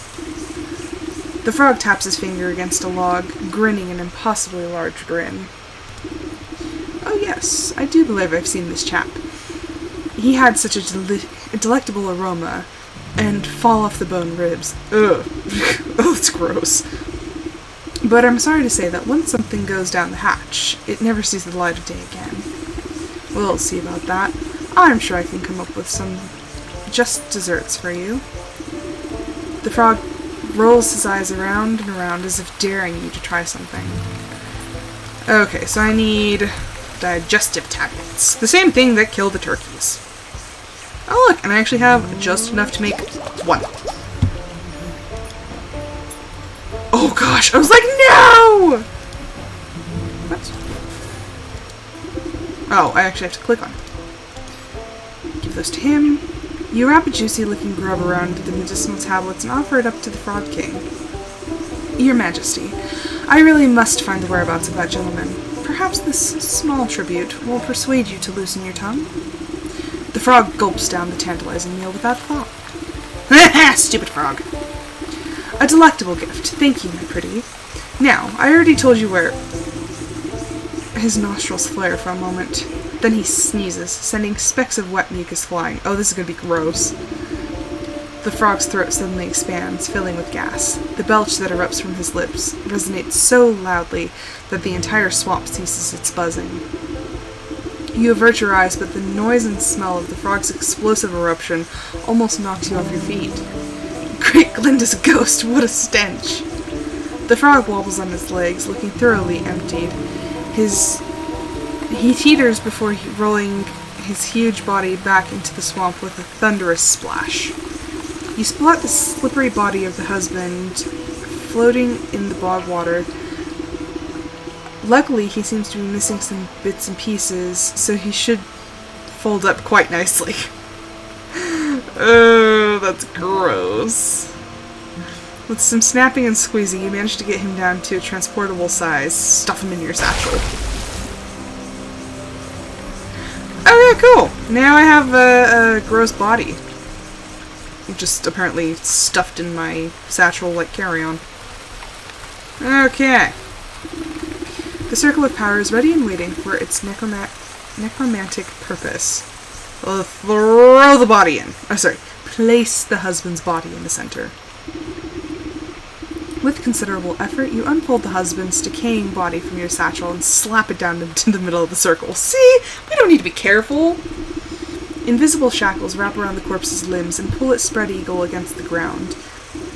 The frog taps his finger against a log, grinning an impossibly large grin. Oh yes, I do believe I've seen this chap. He had such a delectable aroma, and fall-off-the-bone ribs. Ugh. Oh, it's gross. But I'm sorry to say that once something goes down the hatch, it never sees the light of day again. We'll see about that. I'm sure I can come up with some just desserts for you. The frog rolls his eyes around and around as if daring you to try something. Okay, so I need digestive tablets. The same thing that kill the turkeys. Oh look, and I actually have just enough to make one. Oh gosh, I was like, no! What? Oh, I actually have to click on it. Give those to him. You wrap a juicy-looking grub around the medicinal tablets and offer it up to the Frog King. Your Majesty, I really must find the whereabouts of that gentleman. Perhaps this small tribute will persuade you to loosen your tongue. The frog gulps down the tantalizing meal without thought. Ha! Stupid frog! A delectable gift. Thank you, my pretty. Now, I already told you where... His nostrils flare for a moment. Then he sneezes, sending specks of wet mucus flying. Oh, this is gonna be gross. The frog's throat suddenly expands, filling with gas. The belch that erupts from his lips resonates so loudly that the entire swamp ceases its buzzing. You avert your eyes, but the noise and smell of the frog's explosive eruption almost knocks you off your feet. Great Glinda's ghost, what a stench! The frog wobbles on his legs, looking thoroughly emptied. He teeters before rolling his huge body back into the swamp with a thunderous splash. You spot the slippery body of the husband floating in the bog water. Luckily, he seems to be missing some bits and pieces, so he should fold up quite nicely. Oh, that's gross. With some snapping and squeezing, you manage to get him down to a transportable size. Stuff him in your satchel. Okay, cool. Now I have a gross body. Just apparently stuffed in my satchel like carry-on. Okay. The Circle of Power is ready and waiting for its necromantic purpose. Throw the body in. Oh, sorry. Place the husband's body in the center. With considerable effort, you unfold the husband's decaying body from your satchel and slap it down into the middle of the circle. See? We don't need to be careful. Invisible shackles wrap around the corpse's limbs and pull it spread eagle against the ground.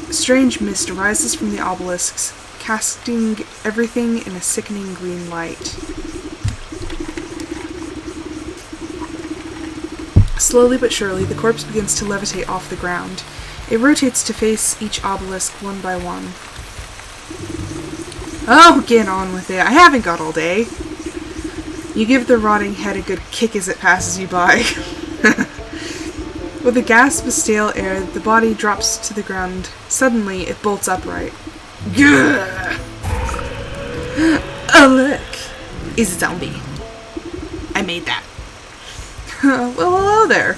A strange mist arises from the obelisks, casting everything in a sickening green light. Slowly but surely, the corpse begins to levitate off the ground. It rotates to face each obelisk one by one. Oh, get on with it. I haven't got all day. You give the rotting head a good kick as it passes you by. With a gasp of stale air, the body drops to the ground. Suddenly, it bolts upright. Gah! Oh, look. It's a zombie. I made that. Well, hello there.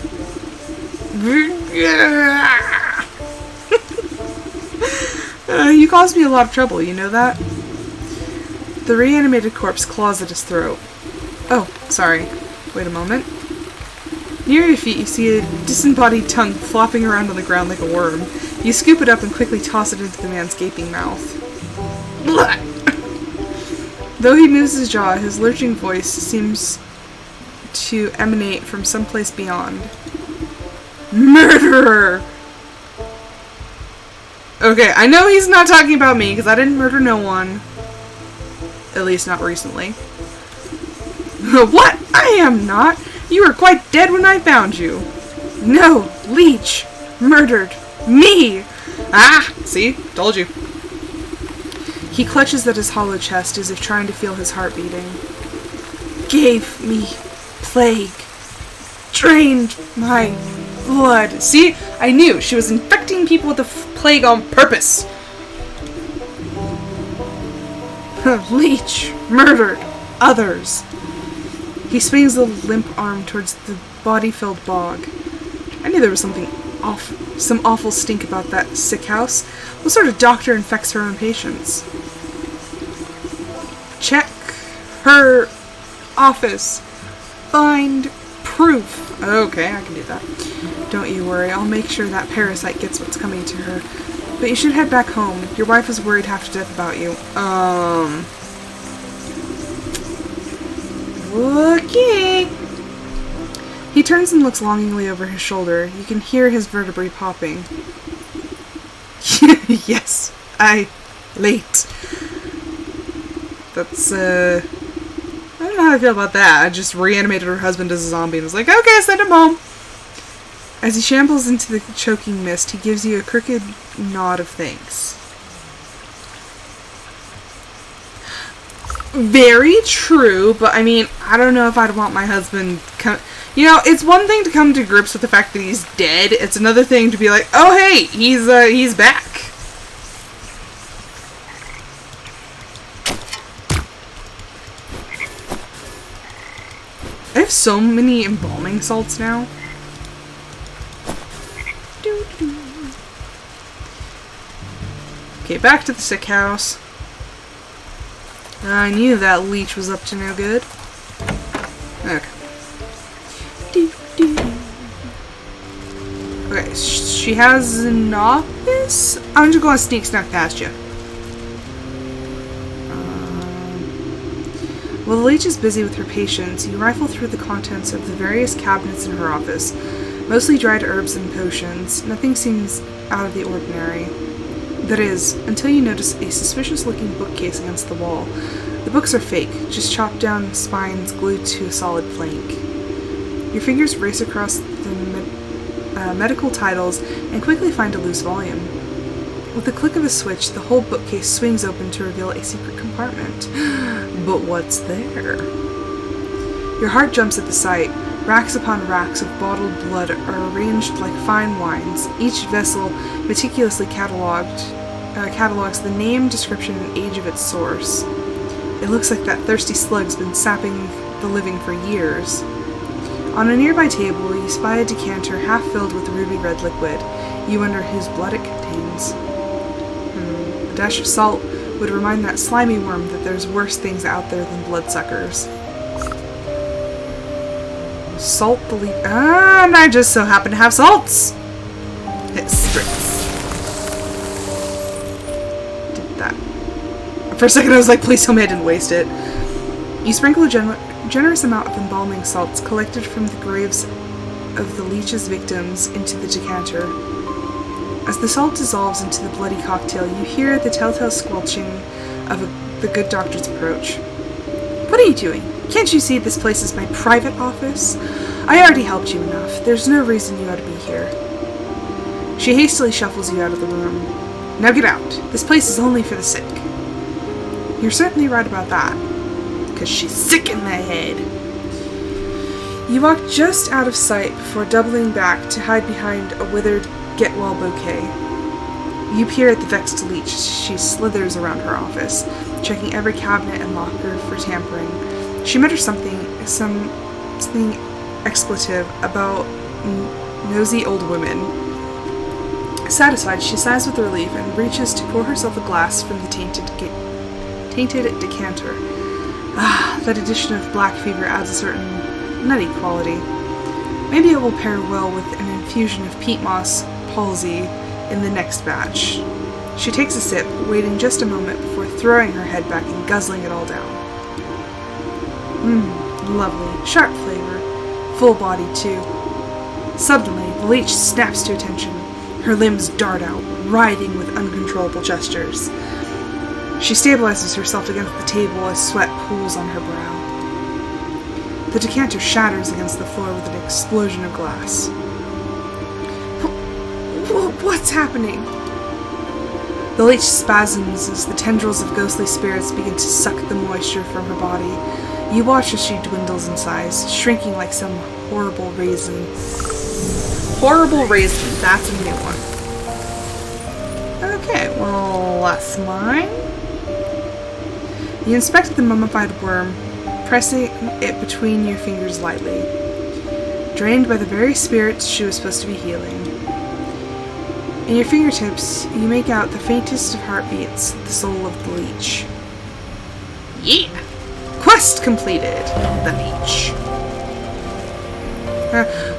You caused me a lot of trouble, you know that? The reanimated corpse claws at his throat. Oh, sorry. Wait a moment. Near your feet, you see a disembodied tongue flopping around on the ground like a worm. You scoop it up and quickly toss it into the man's gaping mouth. Though he moves his jaw, his lurching voice seems to emanate from someplace beyond. Murderer! Okay, I know he's not talking about me, because I didn't murder no one. At least not recently. What? I am not! You were quite dead when I found you. No, Leech murdered me! Ah! See? Told you. He clutches at his hollow chest as if trying to feel his heart beating. Gave me plague. Drained my blood. See? I knew. She was infecting people with the plague on purpose. Leech murdered others. He swings the limp arm towards the body-filled bog. I knew there was some awful stink about that sick house. What sort of doctor infects her own patients? Check her office. Find proof. Okay, I can do that. Don't you worry, I'll make sure that parasite gets what's coming to her. But you should head back home. Your wife is worried half to death about you. Okay. He turns and looks longingly over his shoulder. You can hear his vertebrae popping. Yes, late. That's, I don't know how I feel about that. I just reanimated her husband as a zombie and was like, okay, send him home. As he shambles into the choking mist, he gives you a crooked nod of thanks. Very true, but I mean, I don't know if I'd want my husband you know, it's one thing to come to grips with the fact that he's dead. It's another thing to be like, oh hey, he's back. I have so many embalming salts now. Okay, back to the sick house. I knew that Leech was up to no good. Okay. Okay, she has an office? I'm just going to sneak past you. While the Leech is busy with her patients, you rifle through the contents of the various cabinets in her office. Mostly dried herbs and potions. Nothing seems out of the ordinary. That is, until you notice a suspicious-looking bookcase against the wall. The books are fake, just chopped down spines glued to a solid plank. Your fingers race across the medical titles and quickly find a loose volume. With the click of a switch, the whole bookcase swings open to reveal a secret compartment. But what's there? Your heart jumps at the sight. Racks upon racks of bottled blood are arranged like fine wines. Each vessel meticulously catalogs the name, description, and age of its source. It looks like that thirsty slug's been sapping the living for years. On a nearby table, you spy a decanter half filled with ruby-red liquid. You wonder whose blood it contains. A dash of salt would remind that slimy worm that there's worse things out there than bloodsuckers. Salt the leech. And I just so happen to have salts. Hit spritz. Did that. For a second I was like, please tell me I didn't waste it. You sprinkle a generous amount of embalming salts collected from the graves of the leech's victims into the decanter. As the salt dissolves into the bloody cocktail, you hear the telltale squelching of the good doctor's approach. What are you doing? Can't you see this place is my private office? I already helped you enough. There's no reason you ought to be here. She hastily shuffles you out of the room. Now get out. This place is only for the sick. You're certainly right about that. Because she's sick in the head. You walk just out of sight before doubling back to hide behind a withered get-well bouquet. You peer at the vexed leech as she slithers around her office, checking every cabinet and locker for tampering. She mutters something expletive about nosy old women. Satisfied, she sighs with relief and reaches to pour herself a glass from the tainted decanter. Ah, that addition of black fever adds a certain nutty quality. Maybe it will pair well with an infusion of peat moss palsy in the next batch. She takes a sip, waiting just a moment before throwing her head back and guzzling it all down. Lovely, sharp flavor, full body too. Suddenly, the leech snaps to attention. Her limbs dart out, writhing with uncontrollable gestures. She stabilizes herself against the table as sweat pools on her brow. The decanter shatters against the floor with an explosion of glass. What's happening? The leech spasms as the tendrils of ghostly spirits begin to suck the moisture from her body. You watch as she dwindles in size, shrinking like some horrible raisin. Horrible raisin, that's a new one. Okay, well, that's mine. You inspect the mummified worm, pressing it between your fingers lightly. Drained by the very spirits she was supposed to be healing. In your fingertips, you make out the faintest of heartbeats, the soul of the leech. Yeah! Quest completed! The leech.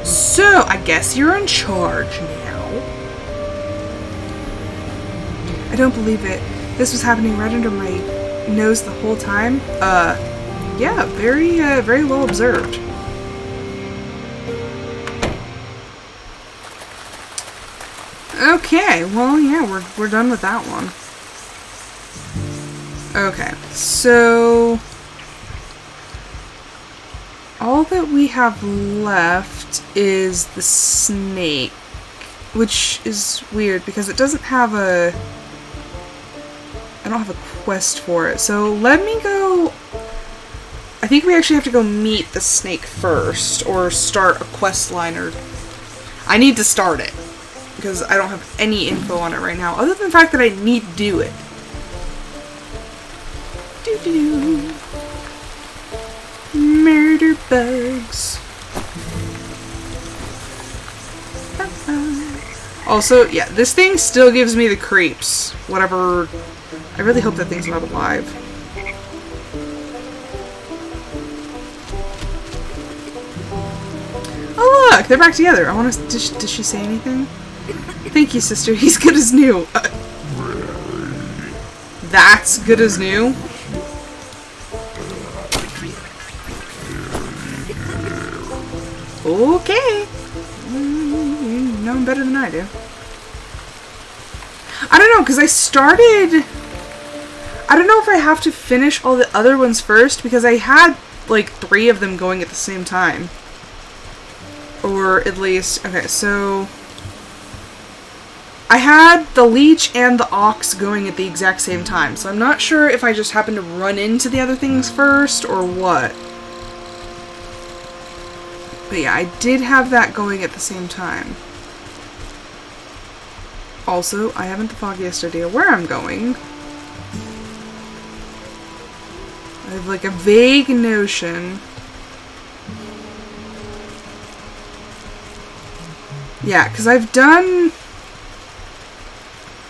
So, I guess you're in charge now. I don't believe it. This was happening right under my nose the whole time. Yeah, very well observed. Okay, well, yeah, we're done with that one. Okay, so all that we have left is the snake, which is weird because it doesn't have I don't have a quest for it. So let me go. I think we actually have to go meet the snake first, or start a quest line, or I need to start it. Because I don't have any info on it right now, other than the fact that I need to do it. Doo-doo. Murder bugs. Also, yeah, this thing still gives me the creeps. Whatever. I really hope that thing's not alive. Oh look, they're back together. I want to. Did she say anything? Thank you, sister. He's good as new. That's good as new? Okay. You know him better than I do. I don't know, because I started... I don't know if I have to finish all the other ones first, because I had, like, 3 of them going at the same time. Or at least... Okay, so... I had the leech and the ox going at the exact same time, so I'm not sure if I just happened to run into the other things first, or what. But yeah, I did have that going at the same time. Also, I haven't the foggiest idea where I'm going. I have like a vague notion. Yeah, because I've done...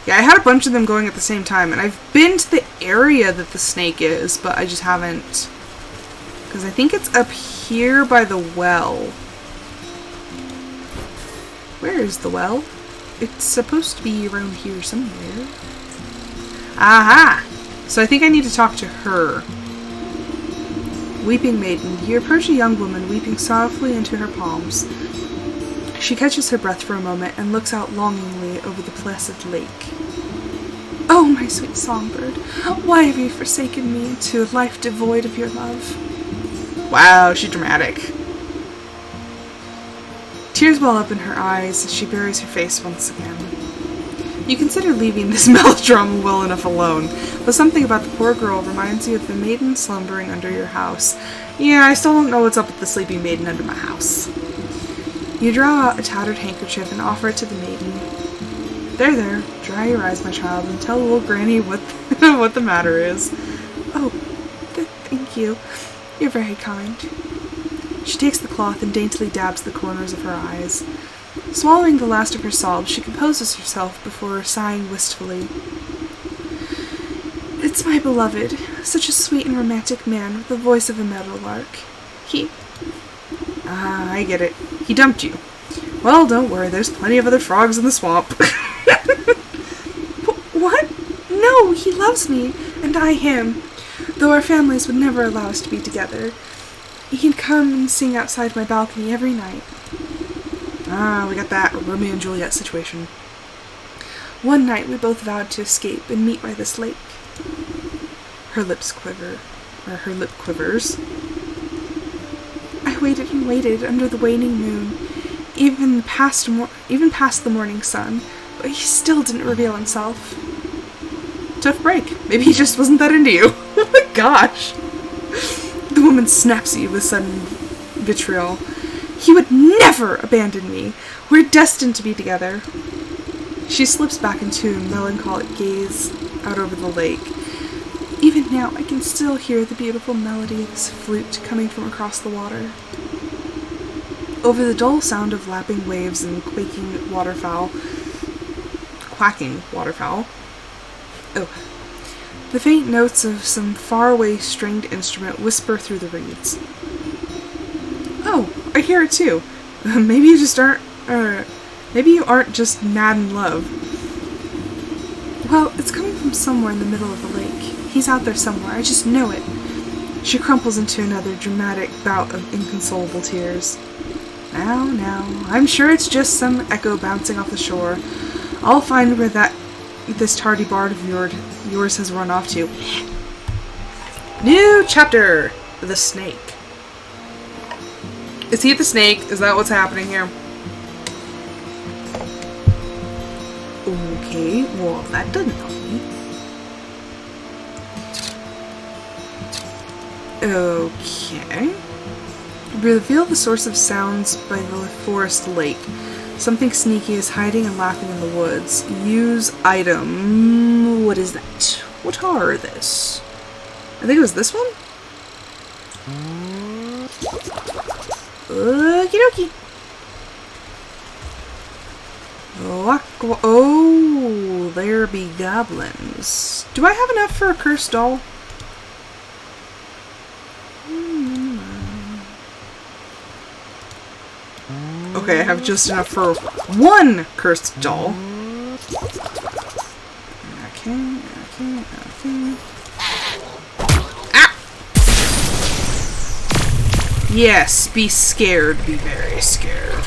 Yeah, I had a bunch of them going at the same time, and I've been to the area that the snake is, but I just haven't... Because I think it's up here by the well. Where is the well? It's supposed to be around here somewhere. Aha! So I think I need to talk to her. Weeping Maiden. You approach a young woman weeping softly into her palms. She catches her breath for a moment and looks out longingly over the placid lake. Oh, my sweet songbird, why have you forsaken me into a life devoid of your love? Wow, she's dramatic. Tears well up in her eyes as she buries her face once again. You consider leaving this melodrama well enough alone, but something about the poor girl reminds you of the maiden slumbering under your house. Yeah, I still don't know what's up with the sleeping maiden under my house. You draw out a tattered handkerchief and offer it to the maiden. There, dry your eyes, my child, and tell little granny what what the matter is. Oh, thank you. You're very kind. She takes the cloth and daintily dabs the corners of her eyes. Swallowing the last of her sobs, she composes herself before sighing wistfully. It's my beloved, such a sweet and romantic man with the voice of a meadowlark. I get it. He dumped you. Well, don't worry, there's plenty of other frogs in the swamp. What? No, he loves me, and I him, though our families would never allow us to be together. He'd come and sing outside my balcony every night. We got that Romeo and Juliet situation. One night we both vowed to escape and meet by this lake. Her lips quiver, or her lip quivers. I waited and waited under the waning moon, even past the morning sun, but he still didn't reveal himself. Tough break. Maybe he just wasn't that into you. Oh my gosh. The woman snaps at you with sudden vitriol. He would never abandon me. We're destined to be together. She slips back into a melancholic gaze out over the lake. Even now, I can still hear the beautiful melody of his flute coming from across the water. Over the dull sound of lapping waves and quaking waterfowl, the faint notes of some faraway stringed instrument whisper through the reeds. Oh, I hear it too. Maybe you aren't just mad in love. Well, it's coming from somewhere in the middle of the lake. He's out there somewhere, I just know it. She crumples into another dramatic bout of inconsolable tears. Now, I'm sure it's just some echo bouncing off the shore. I'll find where this tardy bard of yours has run off to. New chapter! The snake. Is he the snake? Is that what's happening here? Okay, well, that doesn't help me. Okay. Reveal the source of sounds by the forest lake. Something sneaky is hiding and laughing in the woods. Use item. What is that? What are this? I think it was this one? Okie dokie. Oh, there be goblins. Do I have enough for a cursed doll? Okay, I have just enough for one cursed doll. Okay. Ah! Yes, be scared. Be very scared.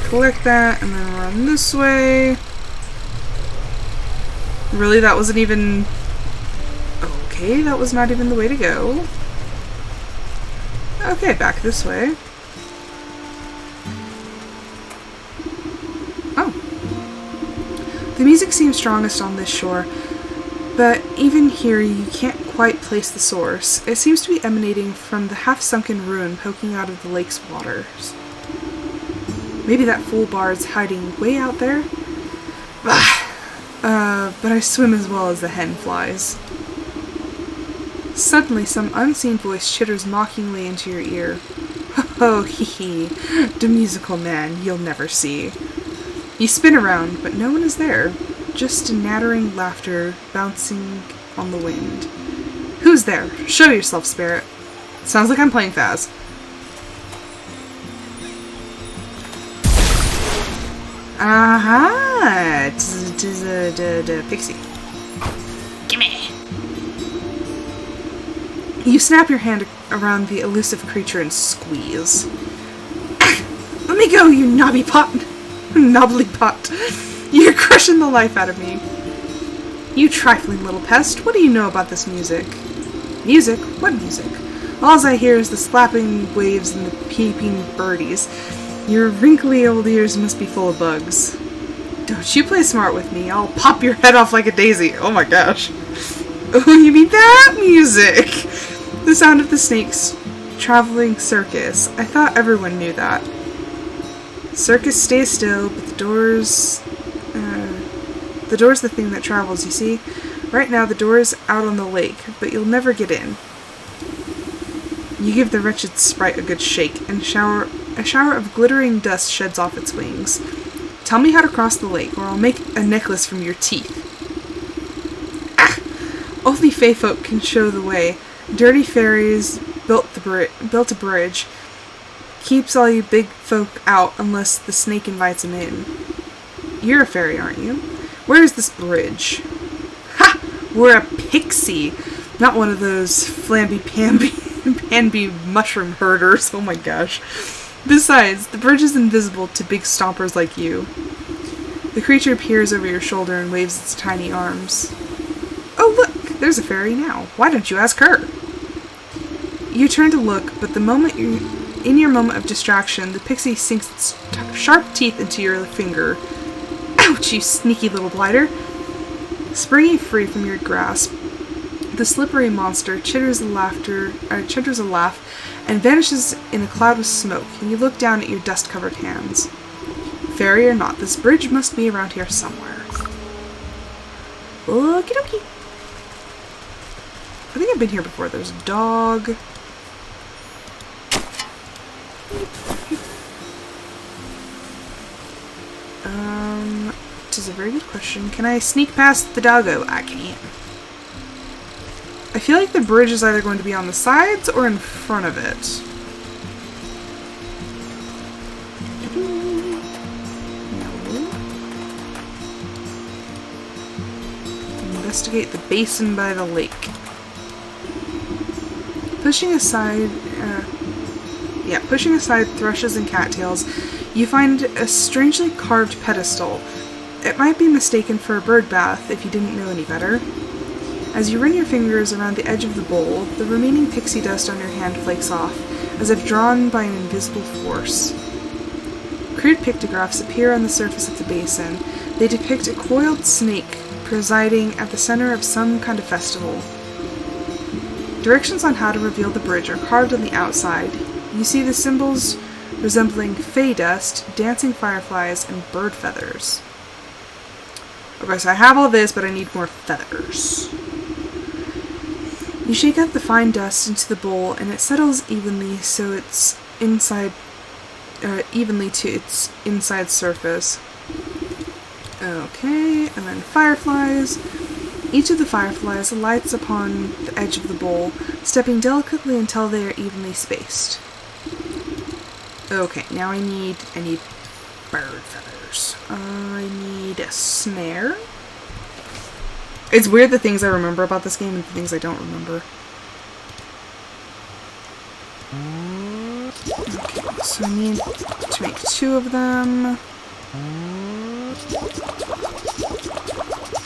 Collect that, and then run this way. Really, that wasn't even... Okay, that was not even the way to go. Okay, back this way. Oh. The music seems strongest on this shore, but even here you can't quite place the source. It seems to be emanating from the half-sunken ruin poking out of the lake's waters. Maybe that fool bard's hiding way out there? But I swim as well as the hen flies. Suddenly, some unseen voice chitters mockingly into your ear. Oh, hee, the musical man you'll never see. You spin around, but no one is there. Just a nattering laughter bouncing on the wind. Who's there? Show yourself, spirit. Sounds like I'm playing Faz. Aha! Tis a pixie. Gimme! You snap your hand around the elusive creature and squeeze. Let me go, you knobby pot! Knobbly pot! You're crushing the life out of me. You trifling little pest, what do you know about this music? Music? What music? All I hear is the slapping waves and the peeping birdies. Your wrinkly old ears must be full of bugs. Don't you play smart with me, I'll pop your head off like a daisy. Oh my gosh. Oh, you mean that music? The sound of the snake's traveling circus. I thought everyone knew that. Circus stays still, but the door's the thing that travels, you see? Right now the door's out on the lake, but you'll never get in. You give the wretched sprite a good shake, and a shower of glittering dust sheds off its wings. Tell me how to cross the lake, or I'll make a necklace from your teeth. Ah! Only Fey folk can show the way. Dirty fairies built a bridge. Keeps all you big folk out unless the snake invites him in. You're a fairy, aren't you? Where is this bridge? Ha! We're a pixie! Not one of those flamby-pamby mushroom herders. Oh my gosh. Besides, the bridge is invisible to big stompers like you. The creature peers over your shoulder and waves its tiny arms. Oh look! There's a fairy now. Why don't you ask her? You turn to look, but in your moment of distraction, the pixie sinks its sharp teeth into your finger. Ouch, you sneaky little blighter! Springing free from your grasp, the slippery monster chitters a laugh and vanishes in a cloud of smoke, and you look down at your dust-covered hands. Fairy or not, this bridge must be around here somewhere. Okie dokie. I think I've been here before. There's a dog. This is a very good question. Can I sneak past the doggo? I can. I feel like the bridge is either going to be on the sides or in front of it. No. Investigate the basin by the lake. Pushing aside thrushes and cattails, you find a strangely carved pedestal. It might be mistaken for a bird bath if you didn't know any better. As you run your fingers around the edge of the bowl, the remaining pixie dust on your hand flakes off, as if drawn by an invisible force. Crude pictographs appear on the surface of the basin. They depict a coiled snake presiding at the center of some kind of festival. Directions on how to reveal the bridge are carved on the outside. You see the symbols resembling fey dust, dancing fireflies, and bird feathers. Okay, so I have all this, but I need more feathers. You shake out the fine dust into the bowl, and it settles evenly so it's evenly to its inside surface. Okay, and then fireflies. Each of the fireflies alights upon the edge of the bowl, stepping delicately until they are evenly spaced. Okay, now I need bird feathers. I need a snare. It's weird the things I remember about this game and the things I don't remember. Okay, so I need to make 2 of them.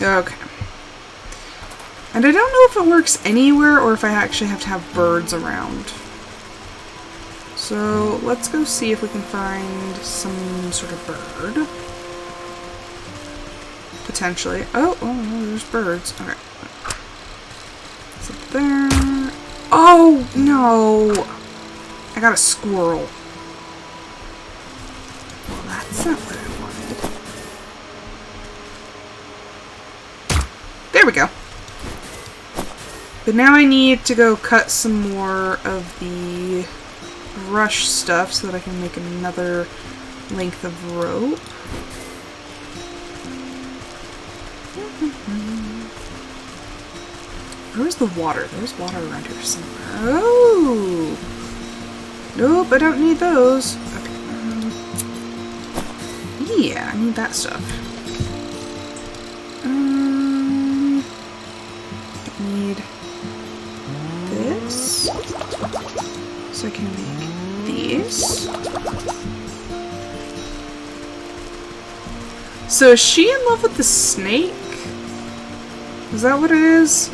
Okay. And I don't know if it works anywhere or if I actually have to have birds around. So let's go see if we can find some sort of bird. Potentially. Oh, there's birds. Okay. It's up there. Oh, no! I got a squirrel. Well, that's not what I wanted. There we go. But now I need to go cut some more of the brush stuff so that I can make another length of rope. Where's the water? There's water around here somewhere. Oh! Nope, I don't need those. Okay. Yeah, I need that stuff. I need this. So I can make these. So is she in love with the snake? Is that what it is?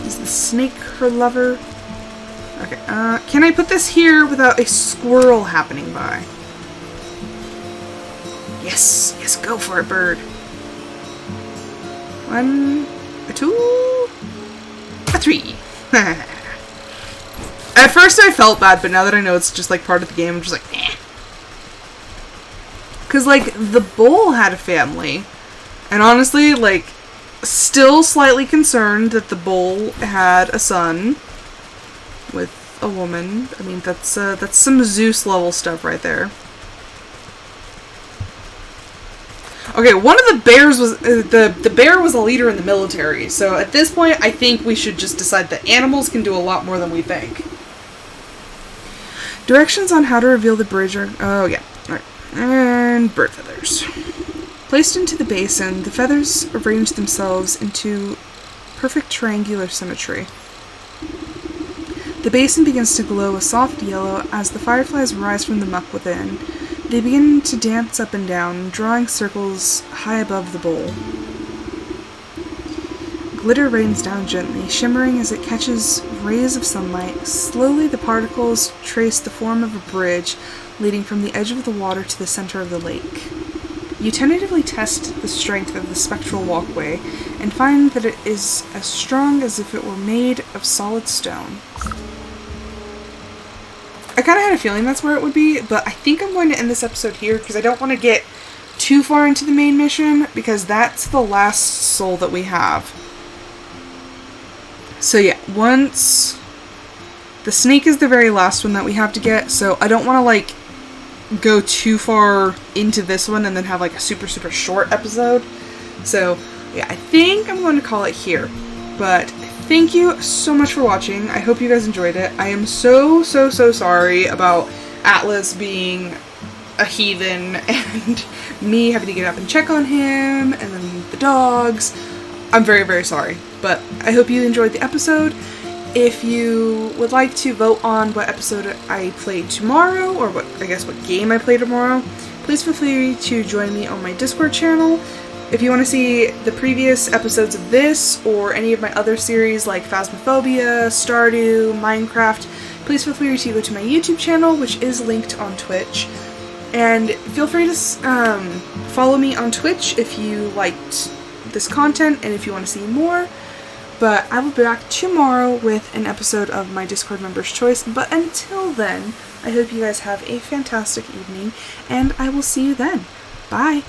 Is the snake her lover? Okay, can I put this here without a squirrel happening by? Yes, yes, go for it, bird. 1, a 2, a 3. At first I felt bad, but now that I know it's just like part of the game, I'm just like, eh. Because, like, the bull had a family. And honestly, like, still slightly concerned that the bull had a son with a woman. I mean, that's some Zeus level stuff right there. Okay, one of the bears was, the bear was a leader in the military. So at this point, I think we should just decide that animals can do a lot more than we think. Directions on how to reveal the bridge are, oh yeah, alright. And bird feathers. Placed into the basin, the feathers arrange themselves into perfect triangular symmetry. The basin begins to glow a soft yellow as the fireflies rise from the muck within. They begin to dance up and down, drawing circles high above the bowl. Glitter rains down gently, shimmering as it catches rays of sunlight. Slowly the particles trace the form of a bridge leading from the edge of the water to the center of the lake. You tentatively test the strength of the spectral walkway and find that it is as strong as if it were made of solid stone. I kind of had a feeling that's where it would be, but I think I'm going to end this episode here because I don't want to get too far into the main mission because that's the last soul that we have. So yeah, once the snake is the very last one that we have to get, so I don't want to like go too far into this one and then have like a super short episode. So yeah, I think I'm going to call it here. But thank you so much for watching. I hope you guys enjoyed it. I am so sorry about Atlas being a heathen and me having to get up and check on him and then the dogs. I'm very sorry. But I hope you enjoyed the episode. If you would like to vote on what episode I play tomorrow, or what game I play tomorrow, please feel free to join me on my Discord channel. If you want to see the previous episodes of this, or any of my other series like Phasmophobia, Stardew, Minecraft, please feel free to go to my YouTube channel, which is linked on Twitch. And feel free to follow me on Twitch if you liked this content and if you want to see more. But I will be back tomorrow with an episode of my Discord Members' Choice. But until then, I hope you guys have a fantastic evening, and I will see you then. Bye!